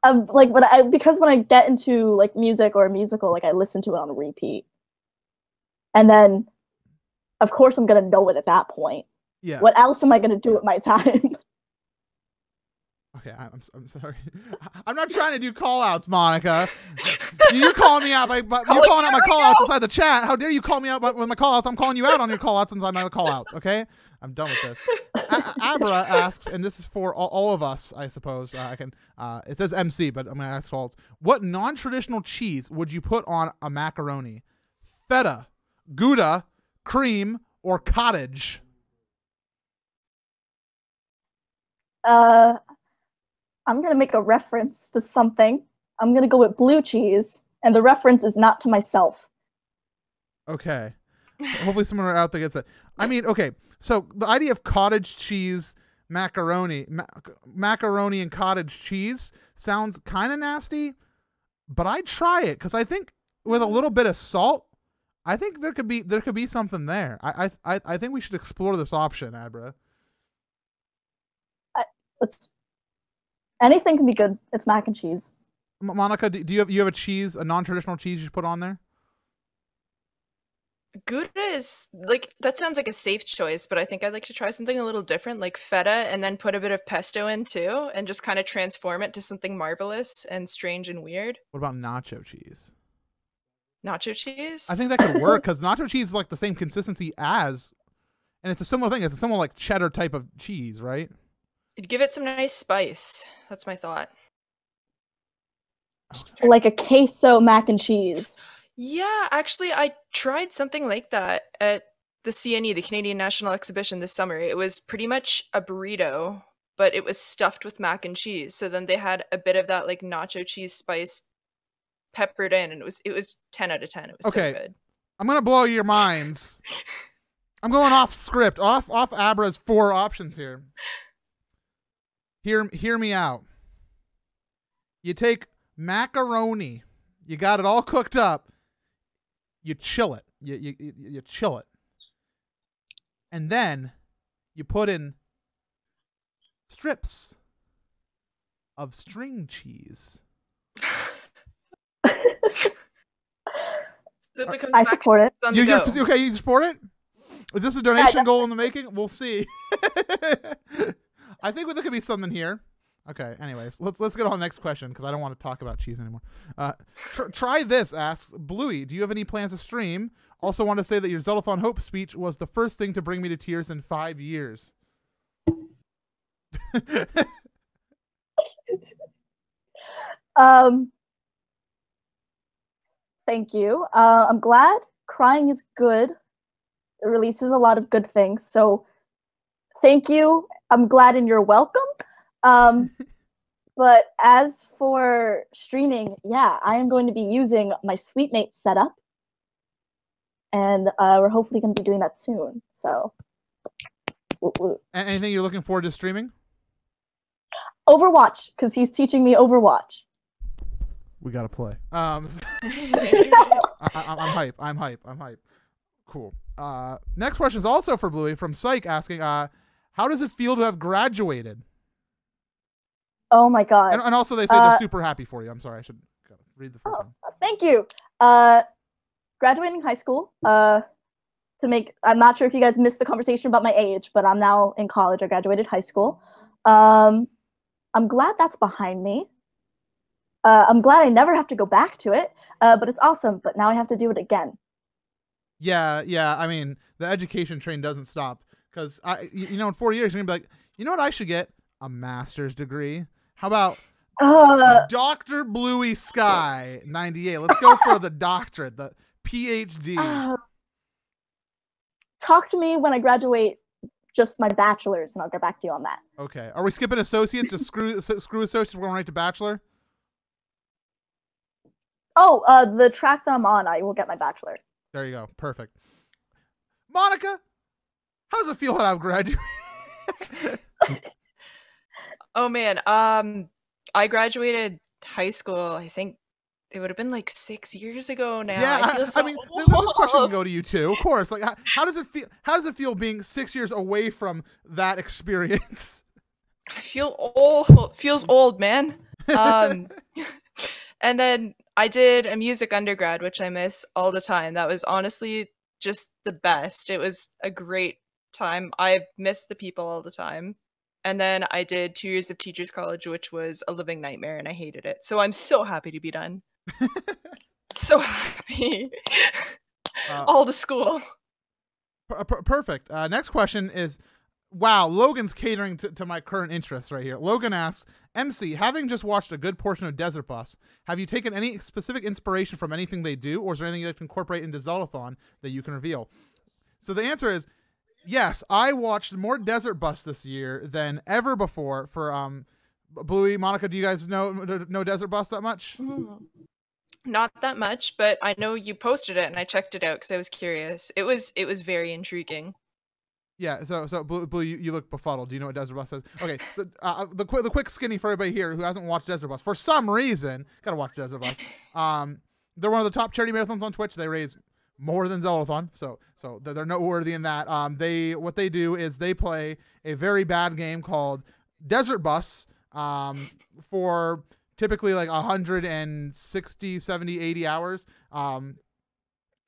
Speaker 2: Like, because when I get into like music or a musical, like I listen to it on repeat, and then, of course, I'm gonna know it at that point.
Speaker 1: Yeah.
Speaker 2: What else am I gonna do with my time?
Speaker 1: Okay, I'm sorry. I'm not trying to do call outs, Monica. You calling me out, you're calling out my call outs inside the chat. How dare you call me out with my call outs? I'm calling you out on your call outs inside my call outs, okay? I'm done with this. Abra asks, and this is for all of us, I suppose. It says MC, but I'm going to ask all. What non-traditional cheese would you put on a macaroni? Feta, Gouda, cream, or cottage?
Speaker 2: I'm going to make a reference to something. I'm going to go with blue cheese, and the reference is not to myself.
Speaker 1: Okay. Hopefully someone out there gets it. I mean, okay, so the idea of cottage cheese macaroni and cottage cheese sounds kind of nasty, but I'd try it because I think with a little bit of salt, I think there could be something there. I think we should explore this option, Abra.
Speaker 2: Anything can be good. It's mac and cheese.
Speaker 1: Monica, do you have a cheese, a non-traditional cheese you put on there?
Speaker 3: Gouda is, like, that sounds like a safe choice, but I think I'd like to try something a little different, like feta, and then put a bit of pesto in too, and just kind of transform it to something marvelous and strange and weird.
Speaker 1: What about nacho cheese?
Speaker 3: Nacho cheese?
Speaker 1: I think that could work because nacho cheese is like the same consistency as, and it's a similar thing. It's a similar like cheddar type of cheese, right?
Speaker 3: It'd give it some nice spice. That's my thought.
Speaker 2: Like a queso mac and cheese.
Speaker 3: Yeah, actually, I tried something like that at the CNE, the Canadian National Exhibition, this summer. It was pretty much a burrito, but it was stuffed with mac and cheese. So then they had a bit of that like nacho cheese spice peppered in, and it was 10 out of 10. It was so good.
Speaker 1: I'm gonna blow your minds. I'm going off script, off Abra's 4 options here. Hear me out. You take macaroni, you got it all cooked up. You chill it. You chill it. And then you put in strips of string cheese.
Speaker 2: I support it.
Speaker 1: Okay, you support it? Is this a donation goal in the making? We'll see. I think there could be something here. Okay, anyways, let's get on the next question because I don't want to talk about cheese anymore. Try this, asks Bluey. Do you have any plans to stream? Also want to say that your Zeldathon Hope speech was the first thing to bring me to tears in 5 years.
Speaker 2: Thank you. I'm glad crying is good. It releases a lot of good things. So thank you. I'm glad and you're welcome. But as for streaming, yeah, I am going to be using my Sweetmate setup. And we're hopefully going to be doing that soon. So,
Speaker 1: Anything you're looking forward to streaming?
Speaker 2: Overwatch, because he's teaching me Overwatch.
Speaker 1: We gotta play. I'm hype. I'm hype. Cool. Next question is also for Bluey from Psych, asking, how does it feel to have graduated?
Speaker 2: Oh my god!
Speaker 1: And also they say they're super happy for you. I'm sorry, I should read the first one.
Speaker 2: Thank you. Graduating high school. I'm not sure if you guys missed the conversation about my age, but I'm now in college. I graduated high school. I'm glad that's behind me. I'm glad I never have to go back to it, but it's awesome. But now I have to do it again.
Speaker 1: Yeah. I mean, the education train doesn't stop because in 4 years you're gonna be like, you know what I should get? A master's degree. How about Dr. Bluey Sky 98? Let's go for the doctorate, the PhD.
Speaker 2: Talk to me when I graduate. Just my bachelor's, and I'll get back to you on that.
Speaker 1: Okay. Are we skipping associates? Just screw associates. We're going right to bachelor.
Speaker 2: Oh, the track that I'm on, I will get my bachelor.
Speaker 1: There you go. Perfect. Monica, how does it feel that I've graduated?
Speaker 3: Oh man, I graduated high school. I think it would have been like 6 years ago now.
Speaker 1: Yeah,
Speaker 3: I
Speaker 1: mean, this question can go to you too, of course. Like, how does it feel? How does it feel being 6 years away from that experience?
Speaker 3: I feel old. Feels old, man. And then I did a music undergrad, which I miss all the time. That was honestly just the best. It was a great time. I miss the people all the time. And then I did 2 years of teachers college, which was a living nightmare, and I hated it. So I'm so happy to be done. So happy. All the school.
Speaker 1: Perfect. Next question is, wow, Logan's catering to my current interests right here. Logan asks, MC, having just watched a good portion of Desert Bus, have you taken any specific inspiration from anything they do, or is there anything you can incorporate into Zeldathon that you can reveal? So the answer is, yes, I watched more Desert Bus this year than ever before. For Bluey, Monica, do you guys know Desert Bus that much?
Speaker 3: Not that much, but I know you posted it and I checked it out because I was curious. It was very intriguing.
Speaker 1: Yeah, so Blue, you look befuddled. Do you know what Desert Bus is? Okay, so the quick skinny for everybody here who hasn't watched Desert Bus for some reason, gotta watch Desert Bus. They're one of the top charity marathons on Twitch. They raise more than Zeldathon, so they're noteworthy in that. What they do is they play a very bad game called Desert Bus for typically like 160, 70, 80 hours.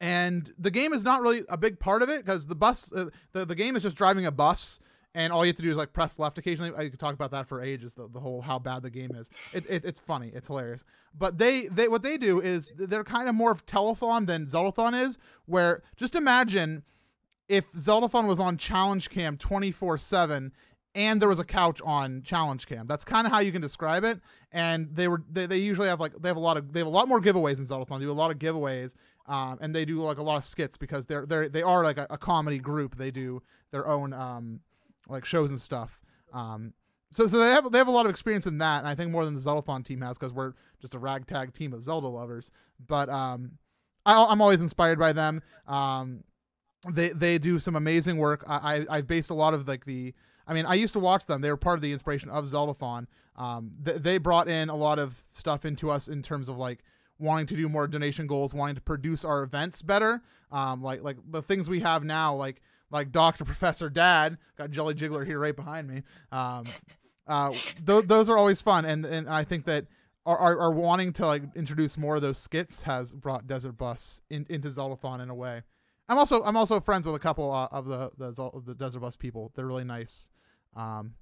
Speaker 1: And the game is not really a big part of it because the bus, the game is just driving a bus, and all you have to do is like press left occasionally. I could talk about that for ages. The whole how bad the game is. It's funny. It's hilarious. But they what they do is they're kind of more of telethon than Zeldathon is. Where just imagine if Zeldathon was on Challenge Cam 24/7 and there was a couch on Challenge Cam. That's kind of how you can describe it. And they usually have they have a lot more giveaways in Zeldathon. They do a lot of giveaways. And they do like a lot of skits because they are like a comedy group. They do their own like shows and stuff. So they have a lot of experience in that, and I think more than the Zeldathon team has because we're just a ragtag team of Zelda lovers. But I'm always inspired by them. They do some amazing work. I based a lot of I used to watch them. They were part of the inspiration of Zeldathon. They brought in a lot of stuff into us in terms of like wanting to do more donation goals, wanting to produce our events better. Like the things we have now, like Dr. Professor Dad, got Jelly Jiggler here right behind me. Those are always fun. And I think that our wanting to like introduce more of those skits has brought Desert Bus into Zeldathon in a way. I'm also friends with a couple of the Desert Bus people. They're really nice. And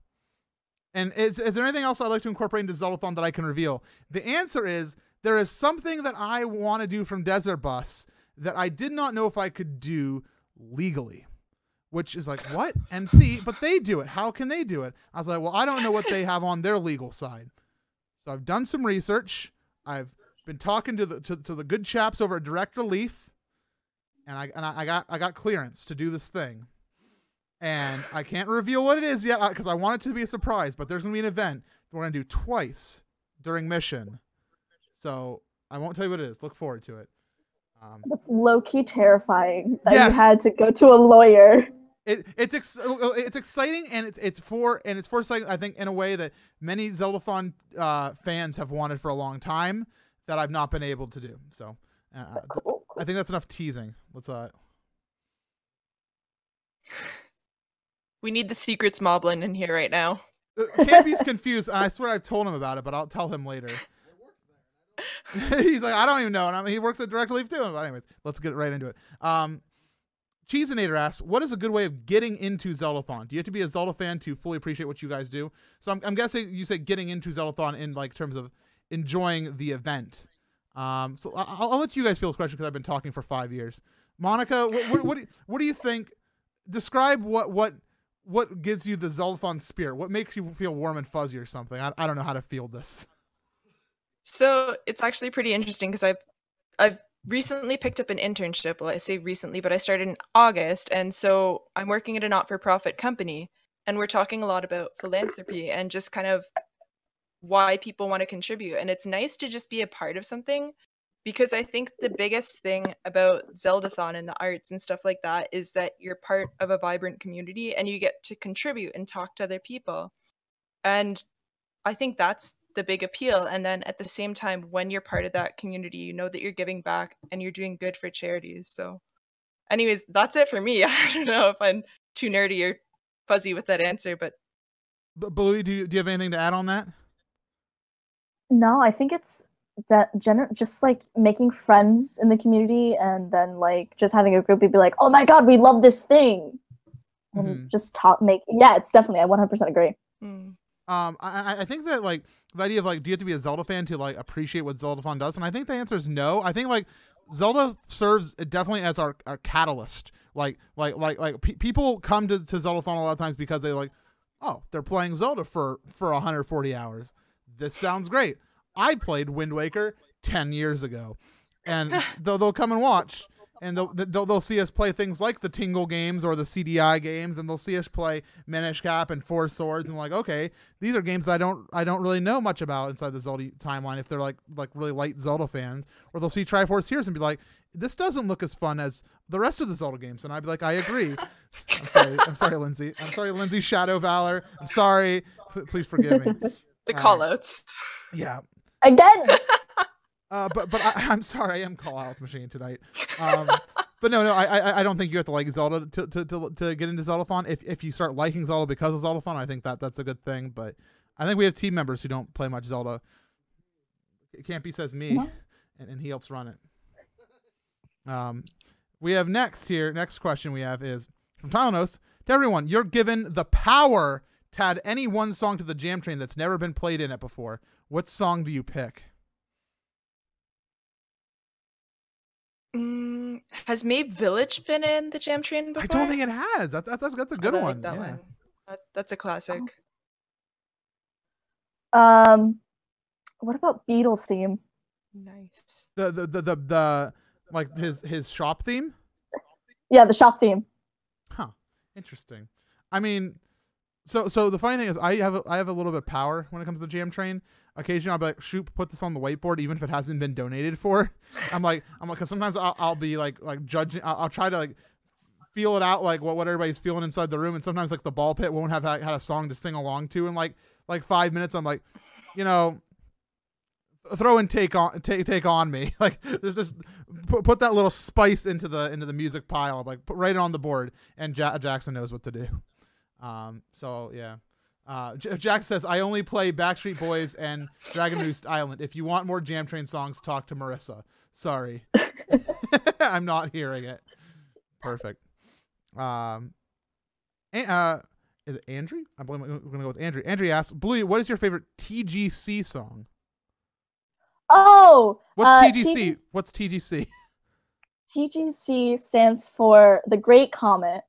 Speaker 1: is there anything else I'd like to incorporate into Zeldathon that I can reveal? The answer is, there is something that I want to do from Desert Bus that I did not know if I could do legally, which is like, what? MC? But they do it. How can they do it? I was like, well, I don't know what they have on their legal side. So I've done some research. I've been talking to the good chaps over at Direct Relief, and I got clearance to do this thing. And I can't reveal what it is yet because I want it to be a surprise. But there's going to be an event we're going to do twice during mission. So I won't tell you what it is. Look forward to it.
Speaker 2: That's low-key terrifying that
Speaker 1: Yes.
Speaker 2: you had to go to a lawyer.
Speaker 1: It's exciting, and it's for exciting, I think, in a way that many Zeldathon fans have wanted for a long time that I've not been able to do. So
Speaker 2: Cool.
Speaker 1: I think that's enough teasing. Let's
Speaker 3: We need the secrets moblin in here right now.
Speaker 1: Campy's confused, and I swear I've told him about it, but I'll tell him later. He's like, I don't even know, and I mean, he works at Direct Relief too. But anyways, let's get right into it. Cheeseinator asks, what is a good way of getting into Zeldathon? Do you have to be a Zelda fan to fully appreciate what you guys do? So I'm guessing you say getting into Zeldathon in like terms of enjoying the event. So I'll let you guys feel this question because I've been talking for 5 years. Monica, what do you think? Describe what gives you the Zeldathon spirit? What makes you feel warm and fuzzy or something? I don't know how to feel this.
Speaker 3: So it's actually pretty interesting because I've recently picked up an internship. Well, I say recently, but I started in August, and so I'm working at a not-for-profit company, and we're talking a lot about philanthropy and just kind of why people want to contribute. And it's nice to just be a part of something, because I think the biggest thing about Zeldathon and the arts and stuff like that is that you're part of a vibrant community and you get to contribute and talk to other people. And I think that's the big appeal. And then at the same time, when you're part of that community, you know that you're giving back and you're doing good for charities. So anyways, that's it for me. I don't know if I'm too nerdy or fuzzy with that answer, but
Speaker 1: Bluey, do you have anything to add on that?
Speaker 2: No, I think it's that just like making friends in the community, and then like just having a group, you'd be like, oh my god, we love this thing, and just it's definitely, I 100% agree.
Speaker 1: I think that like the idea of like, do you have to be a Zelda fan to like appreciate what Zeldathon does? And I think the answer is no. I think like Zelda serves definitely as our catalyst. People come to Zeldathon a lot of times because they like, oh, they're playing Zelda for 140 hours. This sounds great. I played Wind Waker 10 years ago, and they'll come and watch, and they'll see us play things like the Tingle games or the CDI games, and they'll see us play Minish Cap and Four Swords, and like, okay, these are games that I don't really know much about inside the Zelda timeline if they're like really light Zelda fans, or they'll see Triforce Heroes and be like, this doesn't look as fun as the rest of the Zelda games, and I'd be like, I agree. I'm sorry, Lindsay. I'm sorry, Lindsay Shadow Valor. I'm sorry. Please forgive me.
Speaker 3: The callouts.
Speaker 1: Yeah.
Speaker 2: Again.
Speaker 1: But I'm sorry, I am call out machine tonight. But no, I don't think you have to like Zelda to get into Zeldathon. If you start liking Zelda because of Zeldathon, I think that's a good thing. But I think we have team members who don't play much Zelda. Campy says me, and he helps run it. We have next question we have is from Tylenos. To everyone, you're given the power to add any one song to the Jam Train that's never been played in it before. What song do you pick?
Speaker 3: Has Mabe Village been in the Jam Train before?
Speaker 1: I don't think it has. That's a good one.
Speaker 3: Like that one. That's a classic.
Speaker 2: What about Beatles theme?
Speaker 3: Nice.
Speaker 1: The like his shop theme?
Speaker 2: Yeah, the shop theme.
Speaker 1: Huh. Interesting. I mean, so the funny thing is I have a little bit of power when it comes to the Jam Train. Occasionally I'll be like, shoot, put this on the whiteboard even if it hasn't been donated for. I'm like, because sometimes I'll be like judging. I'll try to like feel it out like what everybody's feeling inside the room, and sometimes like the ball pit won't have had a song to sing along to in like 5 minutes. I'm like, throw and take on me. Like just put that little spice into the music pile. Like put right on the board, and Jackson knows what to do. So yeah. Jack says, I only play Backstreet Boys and Dragon Roost Island. If you want more Jam Train songs, talk to Marissa. Sorry. I'm not hearing it. Perfect. Is it Andrew? I'm going to go with Andrew. Andrew asks, Bluey, what is your favorite TGC song?
Speaker 2: Oh!
Speaker 1: What's TGC? What's TGC?
Speaker 2: TGC stands for The Great Comet,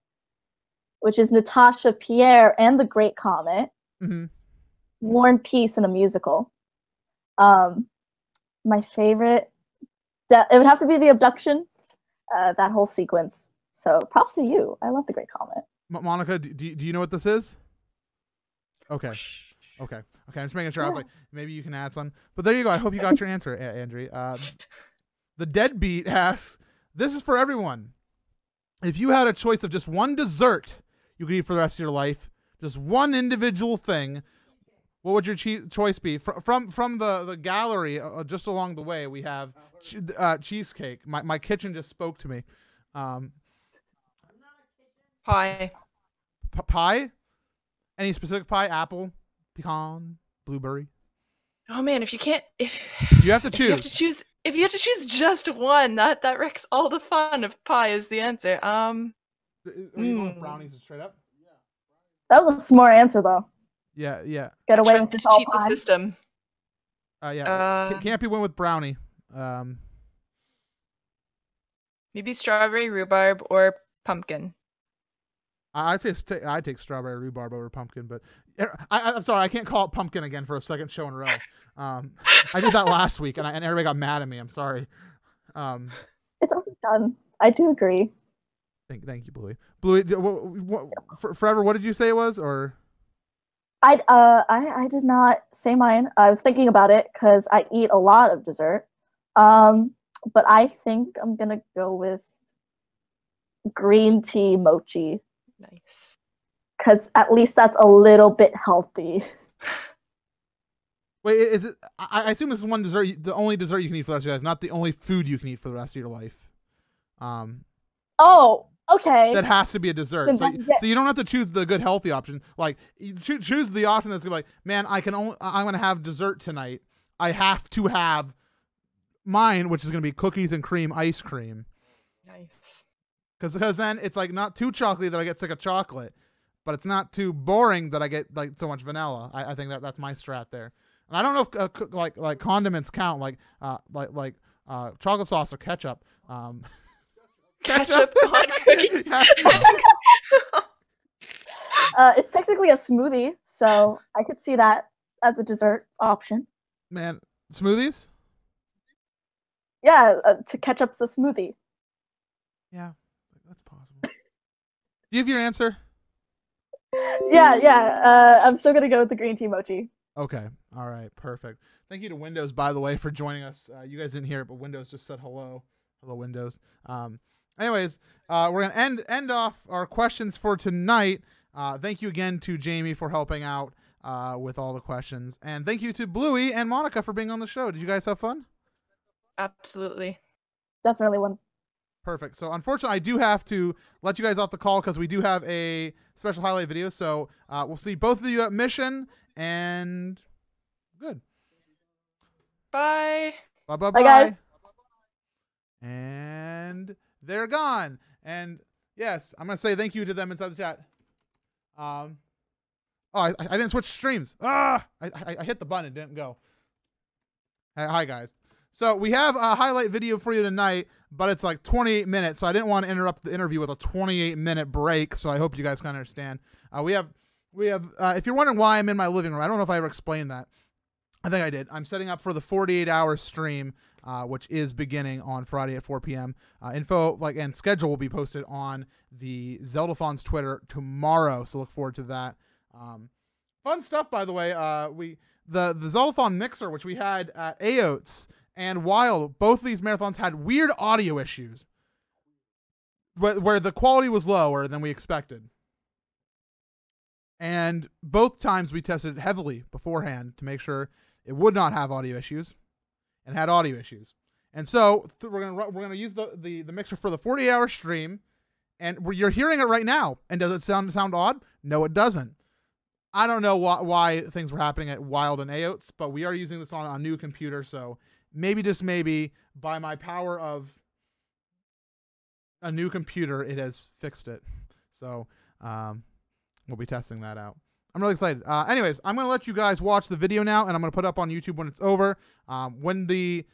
Speaker 2: which is Natasha, Pierre, and the Great Comet. War and Peace in a musical. My favorite, it would have to be the abduction, that whole sequence. So props to you. I love the Great Comet.
Speaker 1: Monica, do you know what this is? Okay. Okay. I'm just making sure. I was like, maybe you can add some. But there you go. I hope you got your answer, Andrew. The Deadbeat asks, this is for everyone. If you had a choice of just one dessert you could eat for the rest of your life, just one individual thing, what would your choice be? From the gallery just along the way, we have cheesecake. My kitchen just spoke to me.
Speaker 3: Pie.
Speaker 1: Pie? Any specific pie? Apple, pecan, blueberry?
Speaker 3: Oh man, if you
Speaker 1: have to choose.
Speaker 3: If you have to choose just one, that wrecks all the fun of pie is the answer.
Speaker 1: Are you going with brownies straight up?
Speaker 2: That was a smart answer, though.
Speaker 1: Yeah.
Speaker 2: Get away with
Speaker 3: cheat
Speaker 2: all
Speaker 3: the
Speaker 2: pie.
Speaker 3: system.
Speaker 1: Can't be win with brownie.
Speaker 3: Maybe strawberry, rhubarb, or pumpkin.
Speaker 1: I'd take strawberry rhubarb over pumpkin, but I'm sorry, I can't call it pumpkin again for a second show in a row. I did that last week, and everybody got mad at me. I'm sorry.
Speaker 2: It's overdone. I do agree.
Speaker 1: Thank you, Bluey. Bluey, forever. What did you say it was, or?
Speaker 2: I did not say mine. I was thinking about it because I eat a lot of dessert. But I think I'm gonna go with green tea mochi.
Speaker 3: Nice.
Speaker 2: Because at least that's a little bit healthy.
Speaker 1: Wait, is it? I assume this is one dessert, the only dessert you can eat for the rest of your life, not the only food you can eat for the rest of your life.
Speaker 2: Oh, okay.
Speaker 1: That has to be a dessert. So you don't have to choose the good healthy option. Like, you choose the option that's like, man, I'm gonna have dessert tonight. I have to have mine, which is gonna be cookies and cream ice cream.
Speaker 3: Nice.
Speaker 1: Because then it's like not too chocolatey that I get sick of chocolate, but it's not too boring that I get like so much vanilla. I think that's my strat there. And I don't know if like condiments count, like chocolate sauce or ketchup.
Speaker 3: Ketchup on cookies.
Speaker 2: It's technically a smoothie, so I could see that as a dessert option.
Speaker 1: Man, smoothies?
Speaker 2: Yeah, to ketchup's a smoothie.
Speaker 1: Yeah, that's possible. Do you have your answer?
Speaker 2: Yeah. I'm still gonna go with the green tea mochi.
Speaker 1: Okay. All right. Perfect. Thank you to Windows, by the way, for joining us. You guys didn't hear it, but Windows just said hello. Hello, Windows. Anyways, we're gonna end off our questions for tonight. Thank you again to Jamie for helping out with all the questions, and thank you to Bluey and Monica for being on the show. Did you guys have fun?
Speaker 3: Absolutely.
Speaker 2: Definitely one.
Speaker 1: Perfect. So unfortunately, I do have to let you guys off the call because we do have a special highlight video. So we'll see both of you at Mission, and good.
Speaker 3: Bye.
Speaker 1: Bye,
Speaker 2: guys.
Speaker 1: And they're gone. And yes, I'm gonna say thank you to them inside the chat. I didn't switch streams. I hit the button, it didn't go. Hi guys. So we have a highlight video for you tonight, but it's like 28 minutes, so I didn't want to interrupt the interview with a 28-minute break, so I hope you guys can understand. We have if you're wondering why I'm in my living room, I don't know if I ever explained that. I think I did. I'm setting up for the 48-hour stream, which is beginning on Friday at 4 p.m. Info and schedule will be posted on the Zeldathon's Twitter tomorrow, so look forward to that. Fun stuff, by the way. The Zeldathon mixer, which we had at AOTS and Wild, both of these marathons had weird audio issues where the quality was lower than we expected. And both times we tested it heavily beforehand to make sure it would not have audio issues, and had audio issues. And so we're gonna use the mixer for the 48-hour stream, and you're hearing it right now. And does it sound odd? No, it doesn't. I don't know why things were happening at Wild and AOTS, but we are using this on a new computer, so maybe, just maybe, by my power of a new computer, it has fixed it. So we'll be testing that out. I'm really excited. Anyways, I'm going to let you guys watch the video now, and I'm going to put it up on YouTube when it's over. When the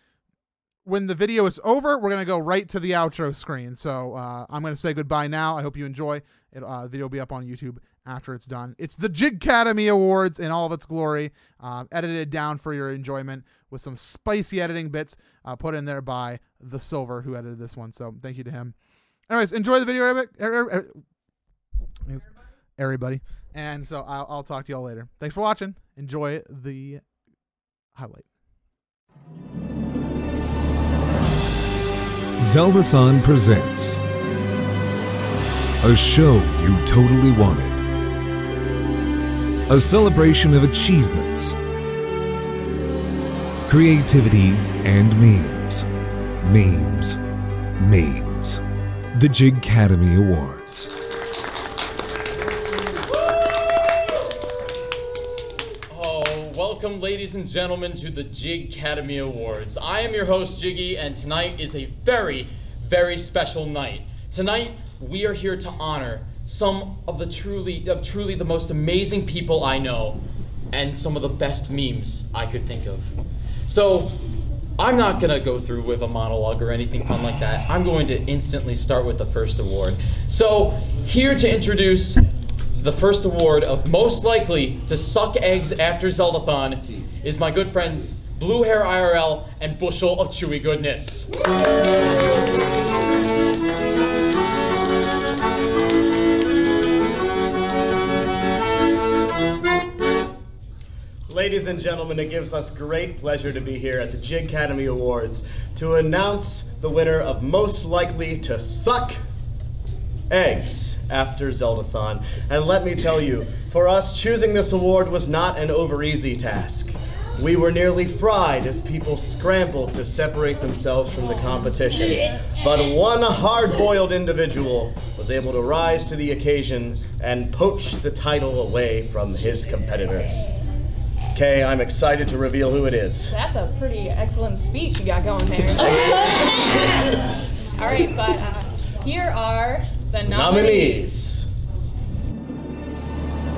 Speaker 1: video is over, we're going to go right to the outro screen. So I'm going to say goodbye now. I hope you enjoy it. The video will be up on YouTube after it's done. It's the Jig Academy Awards in all of its glory, edited down for your enjoyment with some spicy editing bits put in there by the Silver, who edited this one. So thank you to him. Anyways, enjoy the video, everybody. And so I'll talk to y'all later. Thanks for watching. Enjoy the highlight.
Speaker 4: Zeldathon presents a show you totally wanted. A celebration of achievements, creativity, and memes. Memes. Memes. The Jig Academy Awards.
Speaker 5: Welcome, ladies and gentlemen, to the Jig Academy Awards. I am your host, Jiggy, and tonight is a very, very special night. Tonight, we are here to honor some of the truly the most amazing people I know, and some of the best memes I could think of. So, I'm not gonna go through with a monologue or anything fun like that. I'm going to instantly start with the first award. So, here to introduce the first award of most likely to suck eggs after Zeldathon is my good friends Blue Hair IRL and Bushel of Chewy Goodness.
Speaker 6: Ladies and gentlemen, it gives us great pleasure to be here at the Jig Academy Awards to announce the winner of most likely to suck eggs after Zeldathon. And let me tell you, for us, choosing this award was not an over-easy task. We were nearly fried as people scrambled to separate themselves from the competition. But one hard-boiled individual was able to rise to the occasion and poach the title away from his competitors. Okay, I'm excited to reveal who it is.
Speaker 7: That's a pretty excellent speech you got going there. All right, but here are the nominees.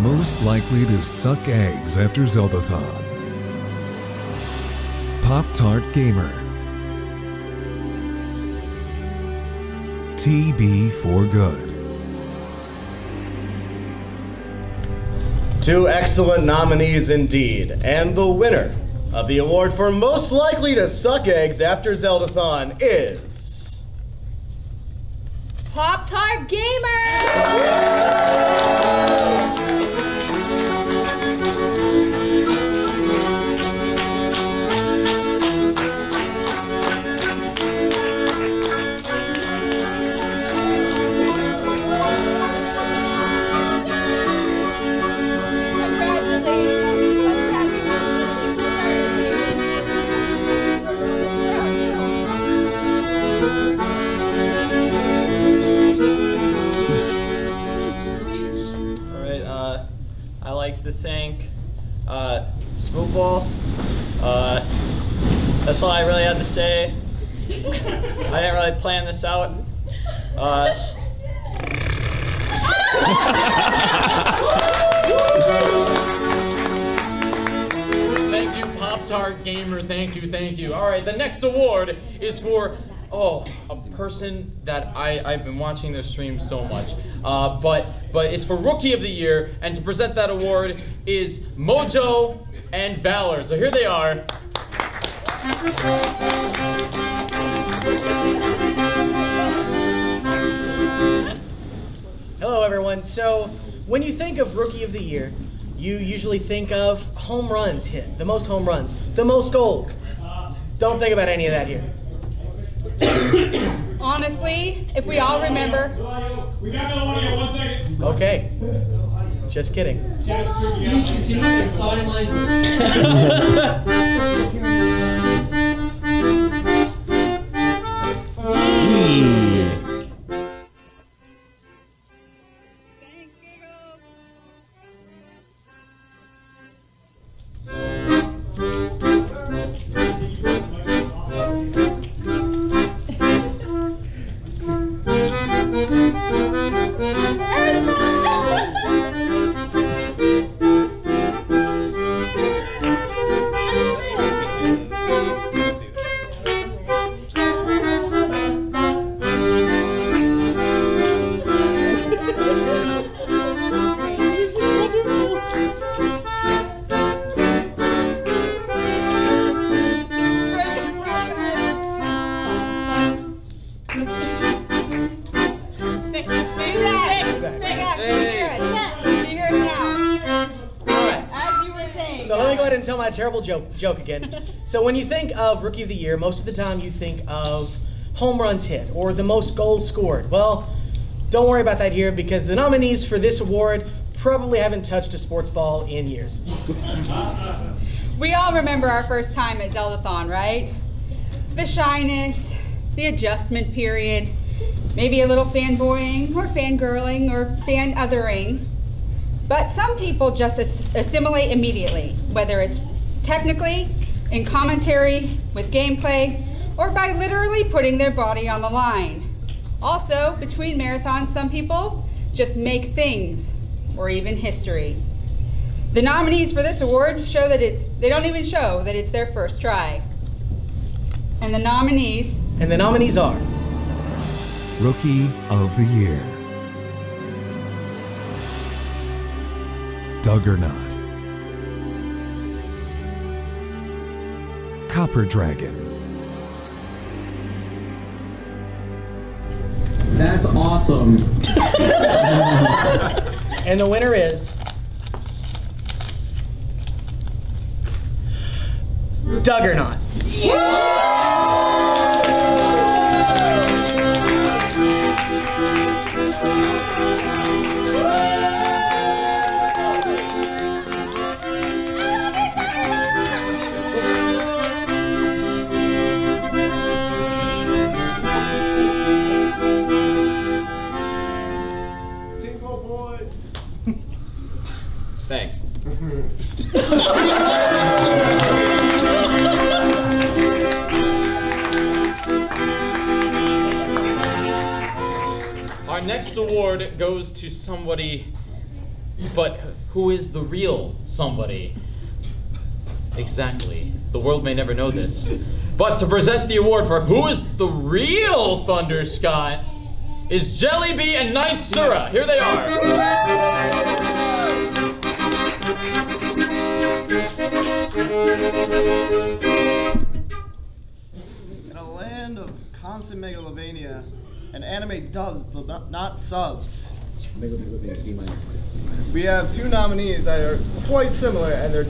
Speaker 4: Most likely to suck eggs after Zeldathon. Pop-Tart Gamer. TB for Good.
Speaker 6: Two excellent nominees indeed, and the winner of the award for most likely to suck eggs after Zeldathon is
Speaker 7: Pop-Tart Gamer!
Speaker 8: To thank Spookball. That's all I really had to say. I didn't really plan this out.
Speaker 5: Thank you, Pop-Tart Gamer. Thank you, thank you. All right, the next award is for a person that I've been watching their stream so much. But it's for Rookie of the Year, and to present that award is Mojo and Valor. So here they are.
Speaker 9: Hello everyone. So when you think of Rookie of the Year, you usually think of home runs hit, the most home runs, the most goals. Don't think about any of that here.
Speaker 7: Honestly, if we all remember...
Speaker 10: We got no audio, 1 second.
Speaker 9: Okay. Just kidding.
Speaker 10: Please continue in sign language.
Speaker 9: my terrible joke again. So when you think of Rookie of the Year, most of the time you think of home runs hit or the most goals scored. Well, don't worry about that here because the nominees for this award probably haven't touched a sports ball in years.
Speaker 11: We all remember our first time at Zeldathon, right? The shyness, the adjustment period, maybe a little fanboying or fangirling or fan-othering. But some people just assimilate immediately, whether it's technically, in commentary, with gameplay, or by literally putting their body on the line. Also, between marathons, some people just make things, or even history. The nominees for this award show that they don't even show that it's their first try. And the nominees
Speaker 9: are
Speaker 4: Rookie of the Year, Duggernaut, Copper Dragon.
Speaker 5: That's awesome.
Speaker 9: And the winner is Duggernaut.
Speaker 5: Thanks. Our next award goes to somebody, but who is the real somebody? Exactly. The world may never know this. But to present the award for who is the real Thunder Scott is Jellyby and Knight Sura. Here they are.
Speaker 6: In a land of constant megalovania and anime dubs, but not subs, we have two nominees that are quite similar, and they're,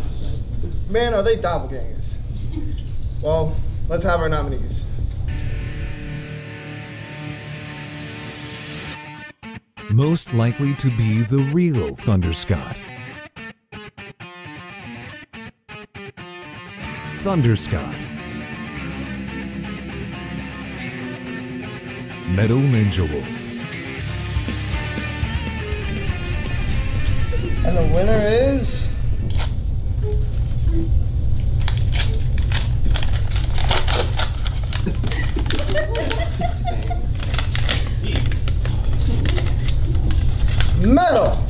Speaker 6: man, are they doppelgangers. Well, let's have our nominees.
Speaker 4: Most likely to be the real Thunder Scott. Thunder Scott. Metal Ninja Wolf.
Speaker 6: And the winner is Metal.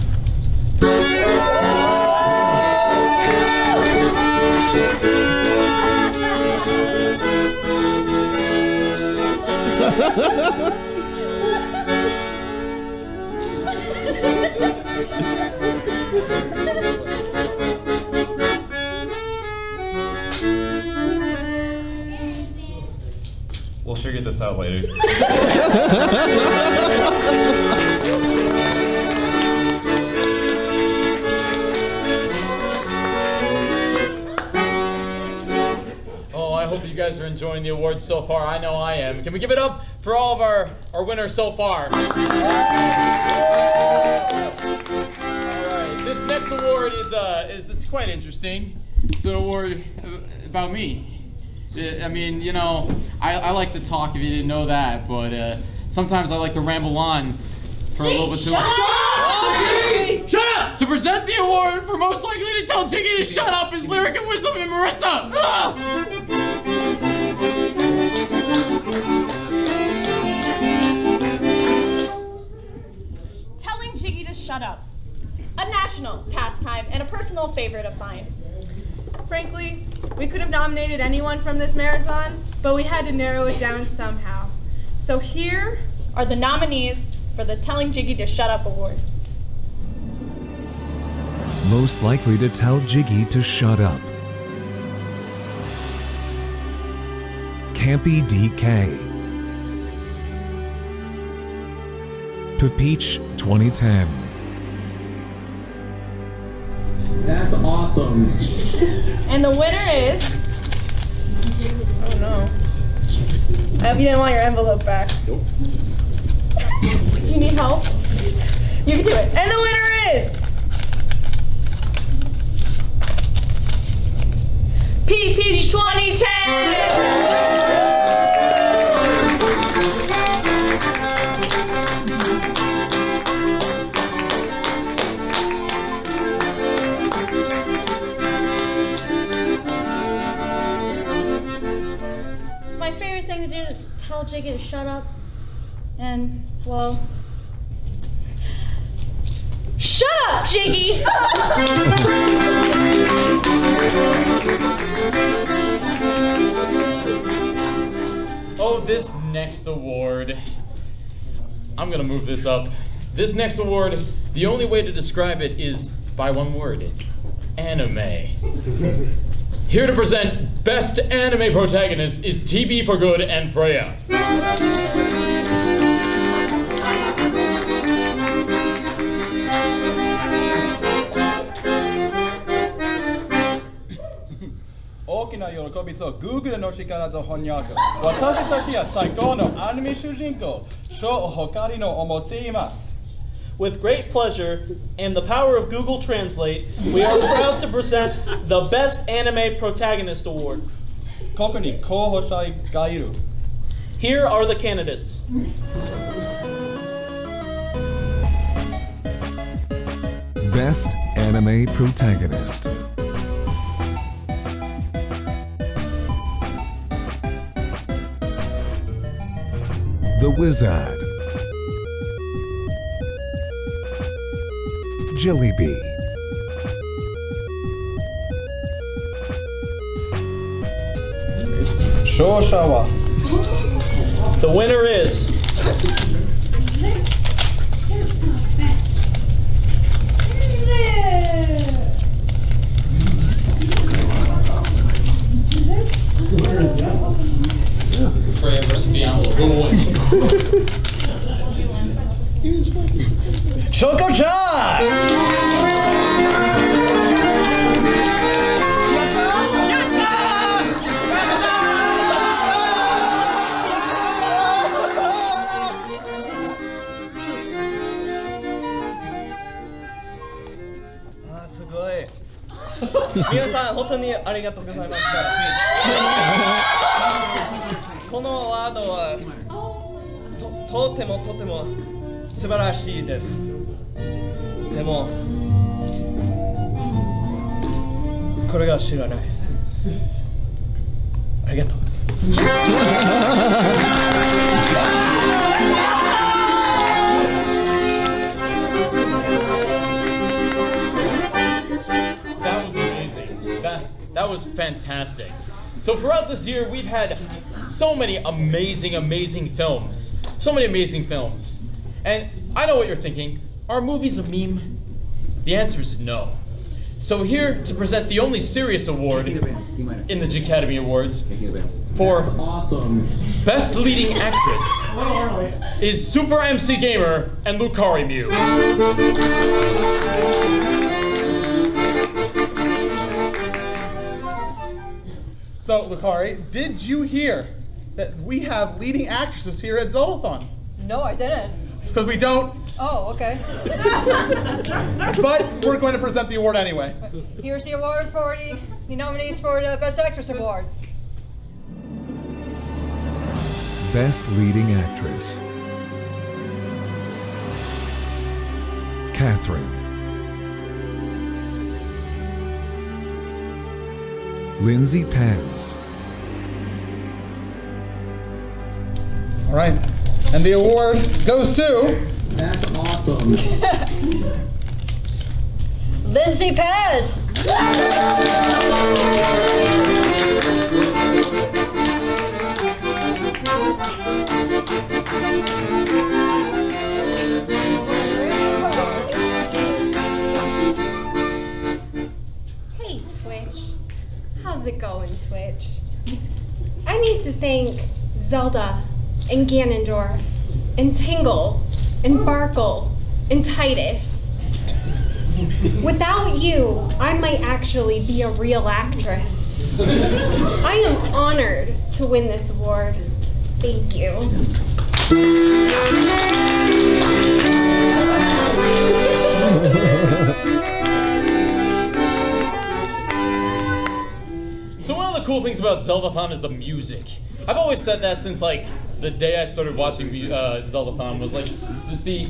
Speaker 12: We'll figure this out later.
Speaker 5: Oh, I hope you guys are enjoying the awards so far. I know I am. Can we give it up for all of our winners so far? All right, this next award is it's quite interesting. It's an award about me. I mean, you know, I like to talk if you didn't know that, but sometimes I like to ramble on for a little bit too much. Shut up! To present the award for most likely to tell Jiggy to shut up is Lyric and Wisdom and Marissa.
Speaker 13: Telling Jiggy to shut up. A national pastime and a personal favorite of mine.
Speaker 14: Frankly, we could have nominated anyone from this marathon, but we had to narrow it down somehow. So here
Speaker 13: are the nominees for the Telling Jiggy to Shut Up Award.
Speaker 4: Most likely to tell Jiggy to shut up. Campy DK. Peach 2010.
Speaker 10: That's awesome.
Speaker 13: And the winner is...
Speaker 14: Oh no. I hope you didn't want your envelope back.
Speaker 10: Nope.
Speaker 13: Do you need help?
Speaker 14: You can do it. And the winner is... PP 2010!
Speaker 13: Tell Jiggy to shut up, and well, shut up, Jiggy!
Speaker 5: Oh, this next award. I'm gonna move this up. This next award, the only way to describe it is by one word: anime. Here to present Best Anime Protagonist is TB for Good and Freya.
Speaker 15: 大きな喜びと Google の力と翻訳。私たちは最高のアニメ主人公、賞を誇りの思っています。
Speaker 16: With great pleasure and the power of Google Translate, we are proud to present the Best Anime Protagonist Award.
Speaker 15: ここに候補者がいる。
Speaker 16: Here are the candidates.
Speaker 4: Best Anime Protagonist. The Wizard. Jellyby.
Speaker 15: Shoshawa.
Speaker 16: The winner is
Speaker 5: Freya versus the owl. Who wins?
Speaker 15: Choco-chan!
Speaker 8: Ah, すごい。皆さん本当にありがとうございました。このワードはとても素晴らしいです。でもこれが知らない。ありがとう。
Speaker 5: That was fantastic. So throughout this year, we've had so many amazing films. So many amazing films. And I know what you're thinking. Are movies a meme? The answer is no. So here to present the only serious award in the G Academy Awards for Best Leading Actress is SuperMCGamer and Lucari Mew.
Speaker 1: So, Lucari, did you hear that we have leading actresses here at Zeldathon?
Speaker 11: No, I didn't.
Speaker 1: Because we don't.
Speaker 11: Oh, okay.
Speaker 1: But we're going to present the award anyway.
Speaker 11: Here's the award for the nominees for the Best Actress Award.
Speaker 4: Best Leading Actress. Catherine. Lindsay Pez.
Speaker 1: All right. And the award goes to...
Speaker 10: That's awesome.
Speaker 11: Lindsay Pez.
Speaker 17: Hey, Twitch. How's it going, Twitch? I need to thank Zelda and Ganondorf and Tingle and Barkle and Titus Without you, I might actually be a real actress. I am honored to win this award. Thank you.
Speaker 5: So one of the cool things about Zeldathon is the music. I've always said that since like the day I started watching Zeldathon was like just the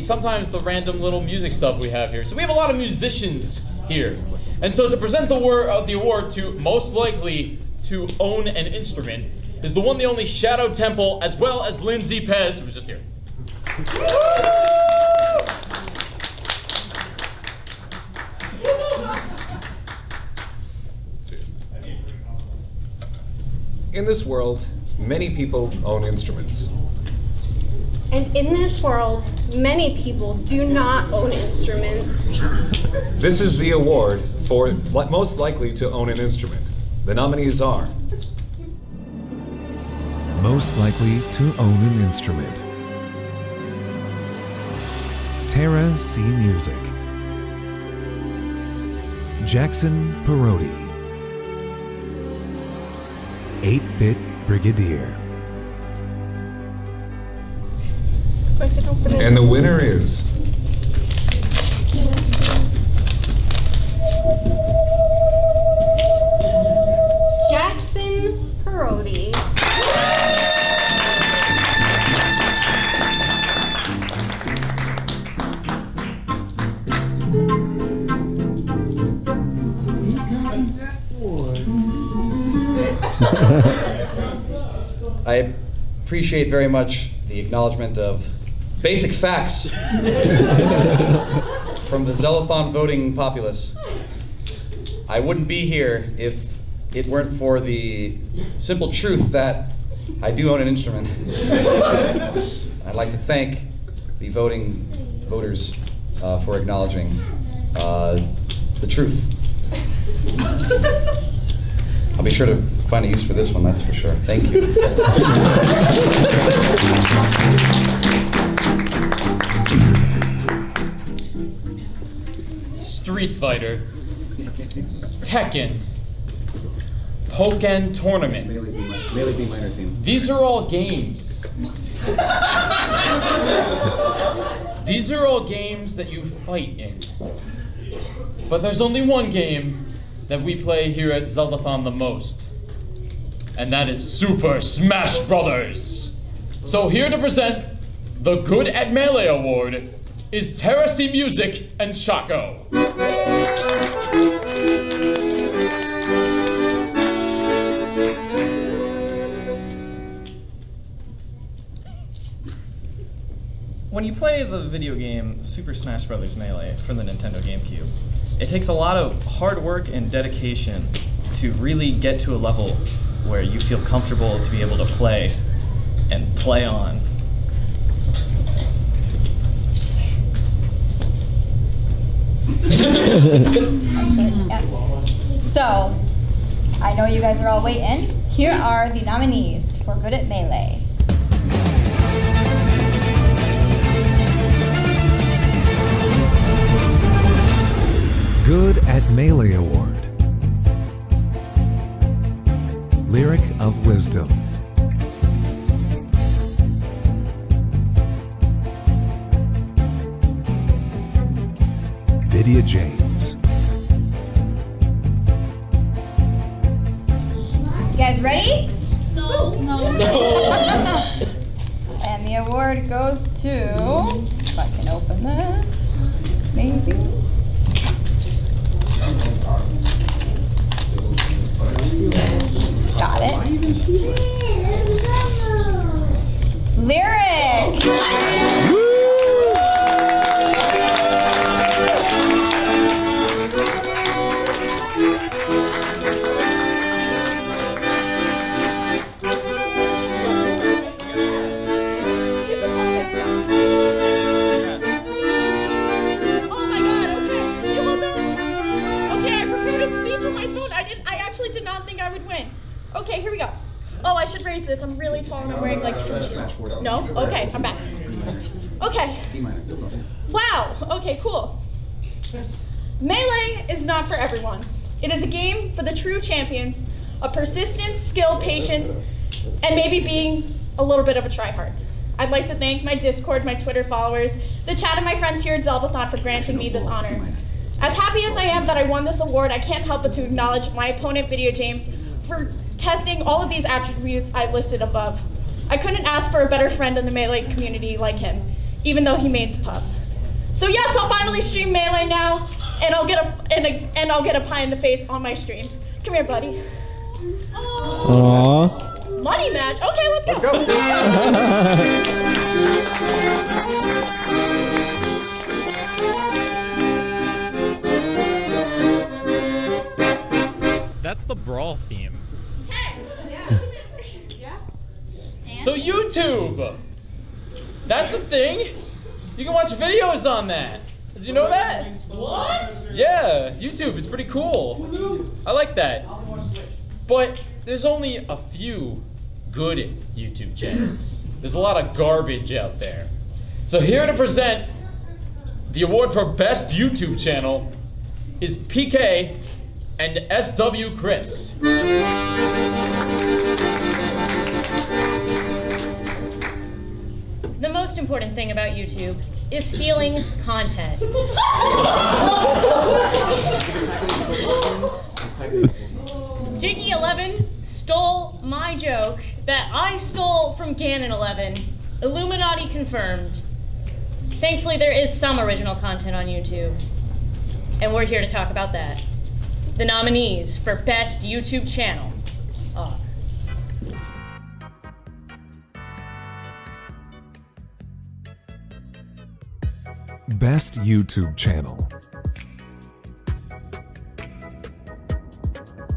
Speaker 5: sometimes the random little music stuff we have here. So we have a lot of musicians here. And so to present the award to most likely to own an instrument is the one, the only Shadow Temple, as well as Lindsay Pez, who was just here.
Speaker 18: In this world, many people own instruments.
Speaker 17: And in this world, many people do not own instruments.
Speaker 18: This is the award for most likely to own an instrument. The nominees are
Speaker 4: Most likely to own an instrument: Tara C. Music, Jackson Perotti, 8-Bit Brigadier.
Speaker 18: And the winner is
Speaker 17: Jackson Perotti.
Speaker 19: I appreciate very much the acknowledgement of basic facts from the Zeldathon voting populace. I wouldn't be here if it weren't for the simple truth that I do own an instrument. I'd like to thank the voters for acknowledging the truth. I'll be sure to find a use for this one, that's for sure. Thank you.
Speaker 5: Street Fighter, Tekken, Pokken Tournament.
Speaker 19: Melee B minor theme.
Speaker 5: These are all games. These are all games that you fight in. But there's only one game that we play here at Zeldathon the most, and that is Super Smash Brothers. So here to present the Good at Melee Award is Tara C. Music and Shaco.
Speaker 8: When you play the video game Super Smash Bros. Melee for the Nintendo GameCube, it takes a lot of hard work and dedication to really get to a level where you feel comfortable to be able to play and play on.
Speaker 20: So, I know you guys are all waiting. Here are the nominees for Good at Melee.
Speaker 4: Good at Melee Award: Lyric of Wisdom, Vidya James.
Speaker 20: You guys ready?
Speaker 17: No.
Speaker 20: And the award goes to, if I can open this, maybe. Got it. Lyric.
Speaker 13: Okay, here we go. Oh, I should raise this. I'm really tall and I'm wearing like 2 shoes. No? Okay, I'm back. Okay. Wow. Okay, cool. Melee is not for everyone. It is a game for the true champions of persistence, skill, patience, and maybe being a little bit of a tryhard. I'd like to thank my Discord, my Twitter followers, the chat, and my friends here at Zeldathon for granting me this honor. As happy as I am that I won this award, I can't help but to acknowledge my opponent, Video James, for testing all of these attributes I listed above. I couldn't ask for a better friend in the Melee community like him, even though he mains Puff. So yes, I'll finally stream Melee now, and I'll get a pie in the face on my stream. Come here, buddy.
Speaker 21: Aww.
Speaker 13: Money match? Okay, let's go.
Speaker 5: That's the brawl theme. So YouTube! That's a thing! You can watch videos on that! Did you know that? What? Yeah, YouTube, it's pretty cool. I like that. But there's only a few good YouTube channels. There's a lot of garbage out there. So here to present the award for Best YouTube Channel is PK and SW Chris.
Speaker 22: The most important thing about YouTube is stealing content. Jiggy11 stole my joke that I stole from Ganon11. Illuminati confirmed. Thankfully, there is some original content on YouTube, and we're here to talk about that. The nominees for Best YouTube Channel are
Speaker 4: Best YouTube Channel.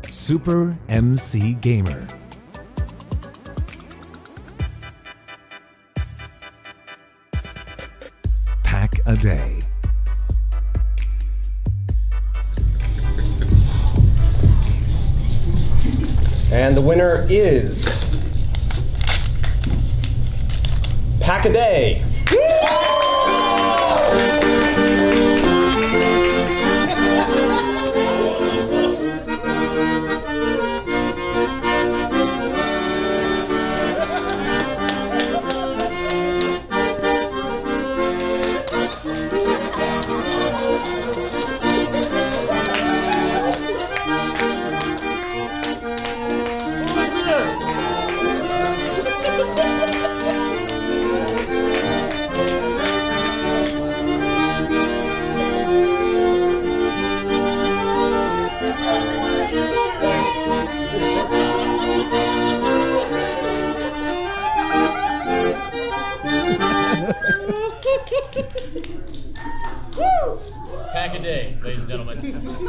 Speaker 4: SuperMCGamer. Pack a Day.
Speaker 6: And the winner is Pack a Day.
Speaker 5: Pack a Day, ladies and gentlemen.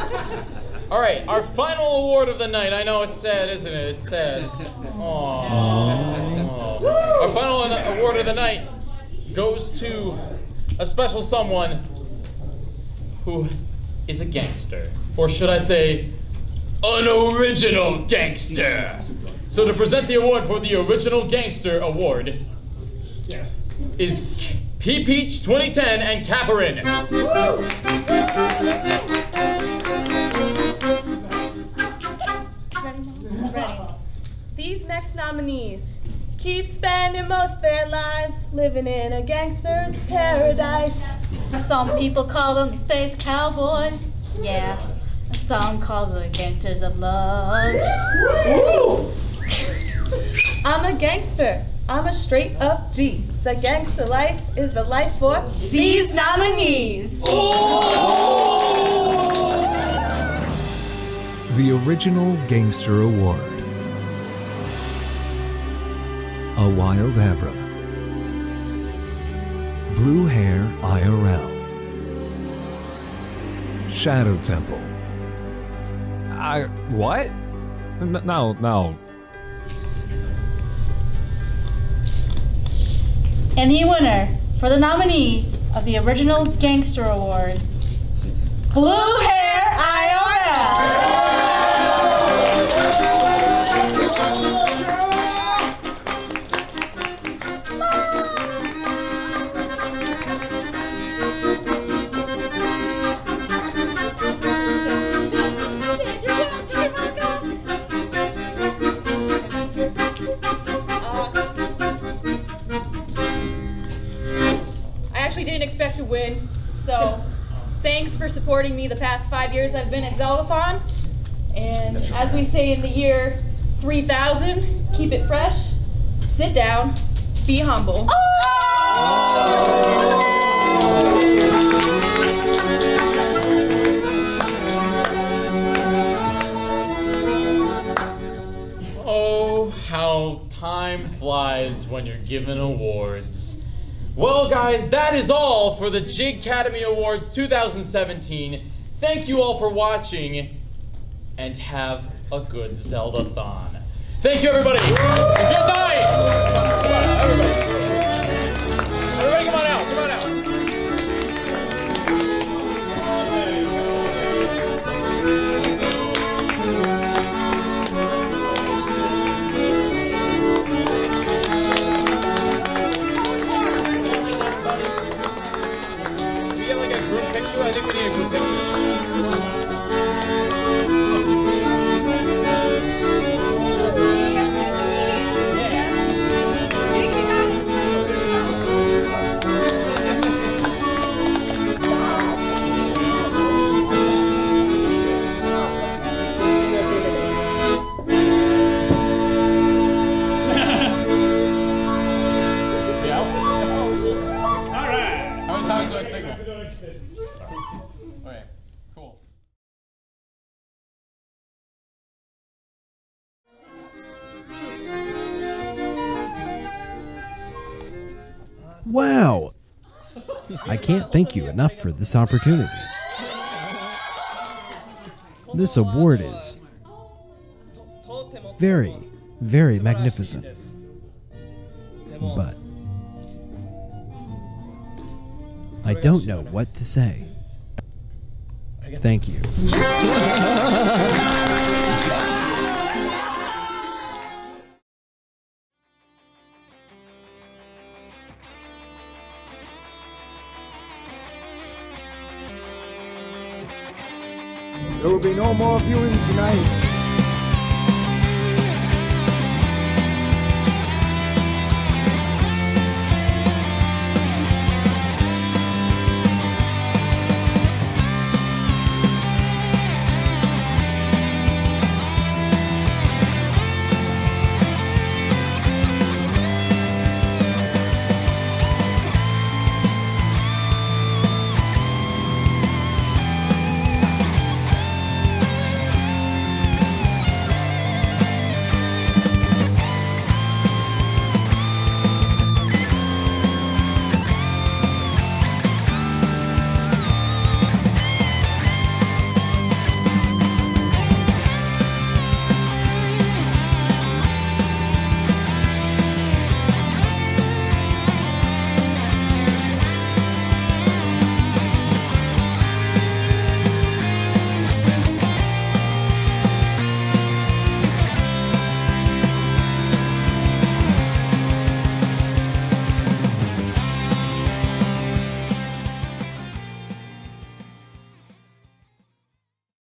Speaker 5: All right, our final award of the night. I know it's sad, isn't it? It's sad. Aww. Our final award of the night goes to a special someone who is a gangster. Or should I say, an original gangster. So to present the award for the Original Gangster Award, yes, is P-Peach 2010 and Catherine.
Speaker 14: Ready. These next nominees keep spending most of their lives living in a gangster's paradise.
Speaker 23: Some people call them the Space Cowboys. Yeah. Some call them the Gangsters of Love.
Speaker 14: I'm a gangster. I'm a straight up G. The gangster life is the life for these nominees.
Speaker 4: The Original Gangster Award. A Wild Abra. Blue Hair IRL. Shadow Temple. What? No.
Speaker 23: And the winner for the nominee of the Original Gangster Award, Blue Hair IRL.
Speaker 7: actually didn't expect to win, so thanks for supporting me the past 5 years I've been at Zeldathon. And as we say in the year 3000, keep it fresh, sit down, be humble.
Speaker 5: Oh, how time flies when you're given awards. Well, guys, that is all for the Jig Academy Awards 2017. Thank you all for watching, and have a good Zeldathon. Thank you, everybody. Good night. Everybody, come on out. Come on out. We get like a group picture. I think we need a group picture. Okay, cool.
Speaker 2: Wow! I can't thank you enough for this opportunity. This award is very, very magnificent. But I don't know what to say. Thank you.
Speaker 3: There will be no more viewing tonight.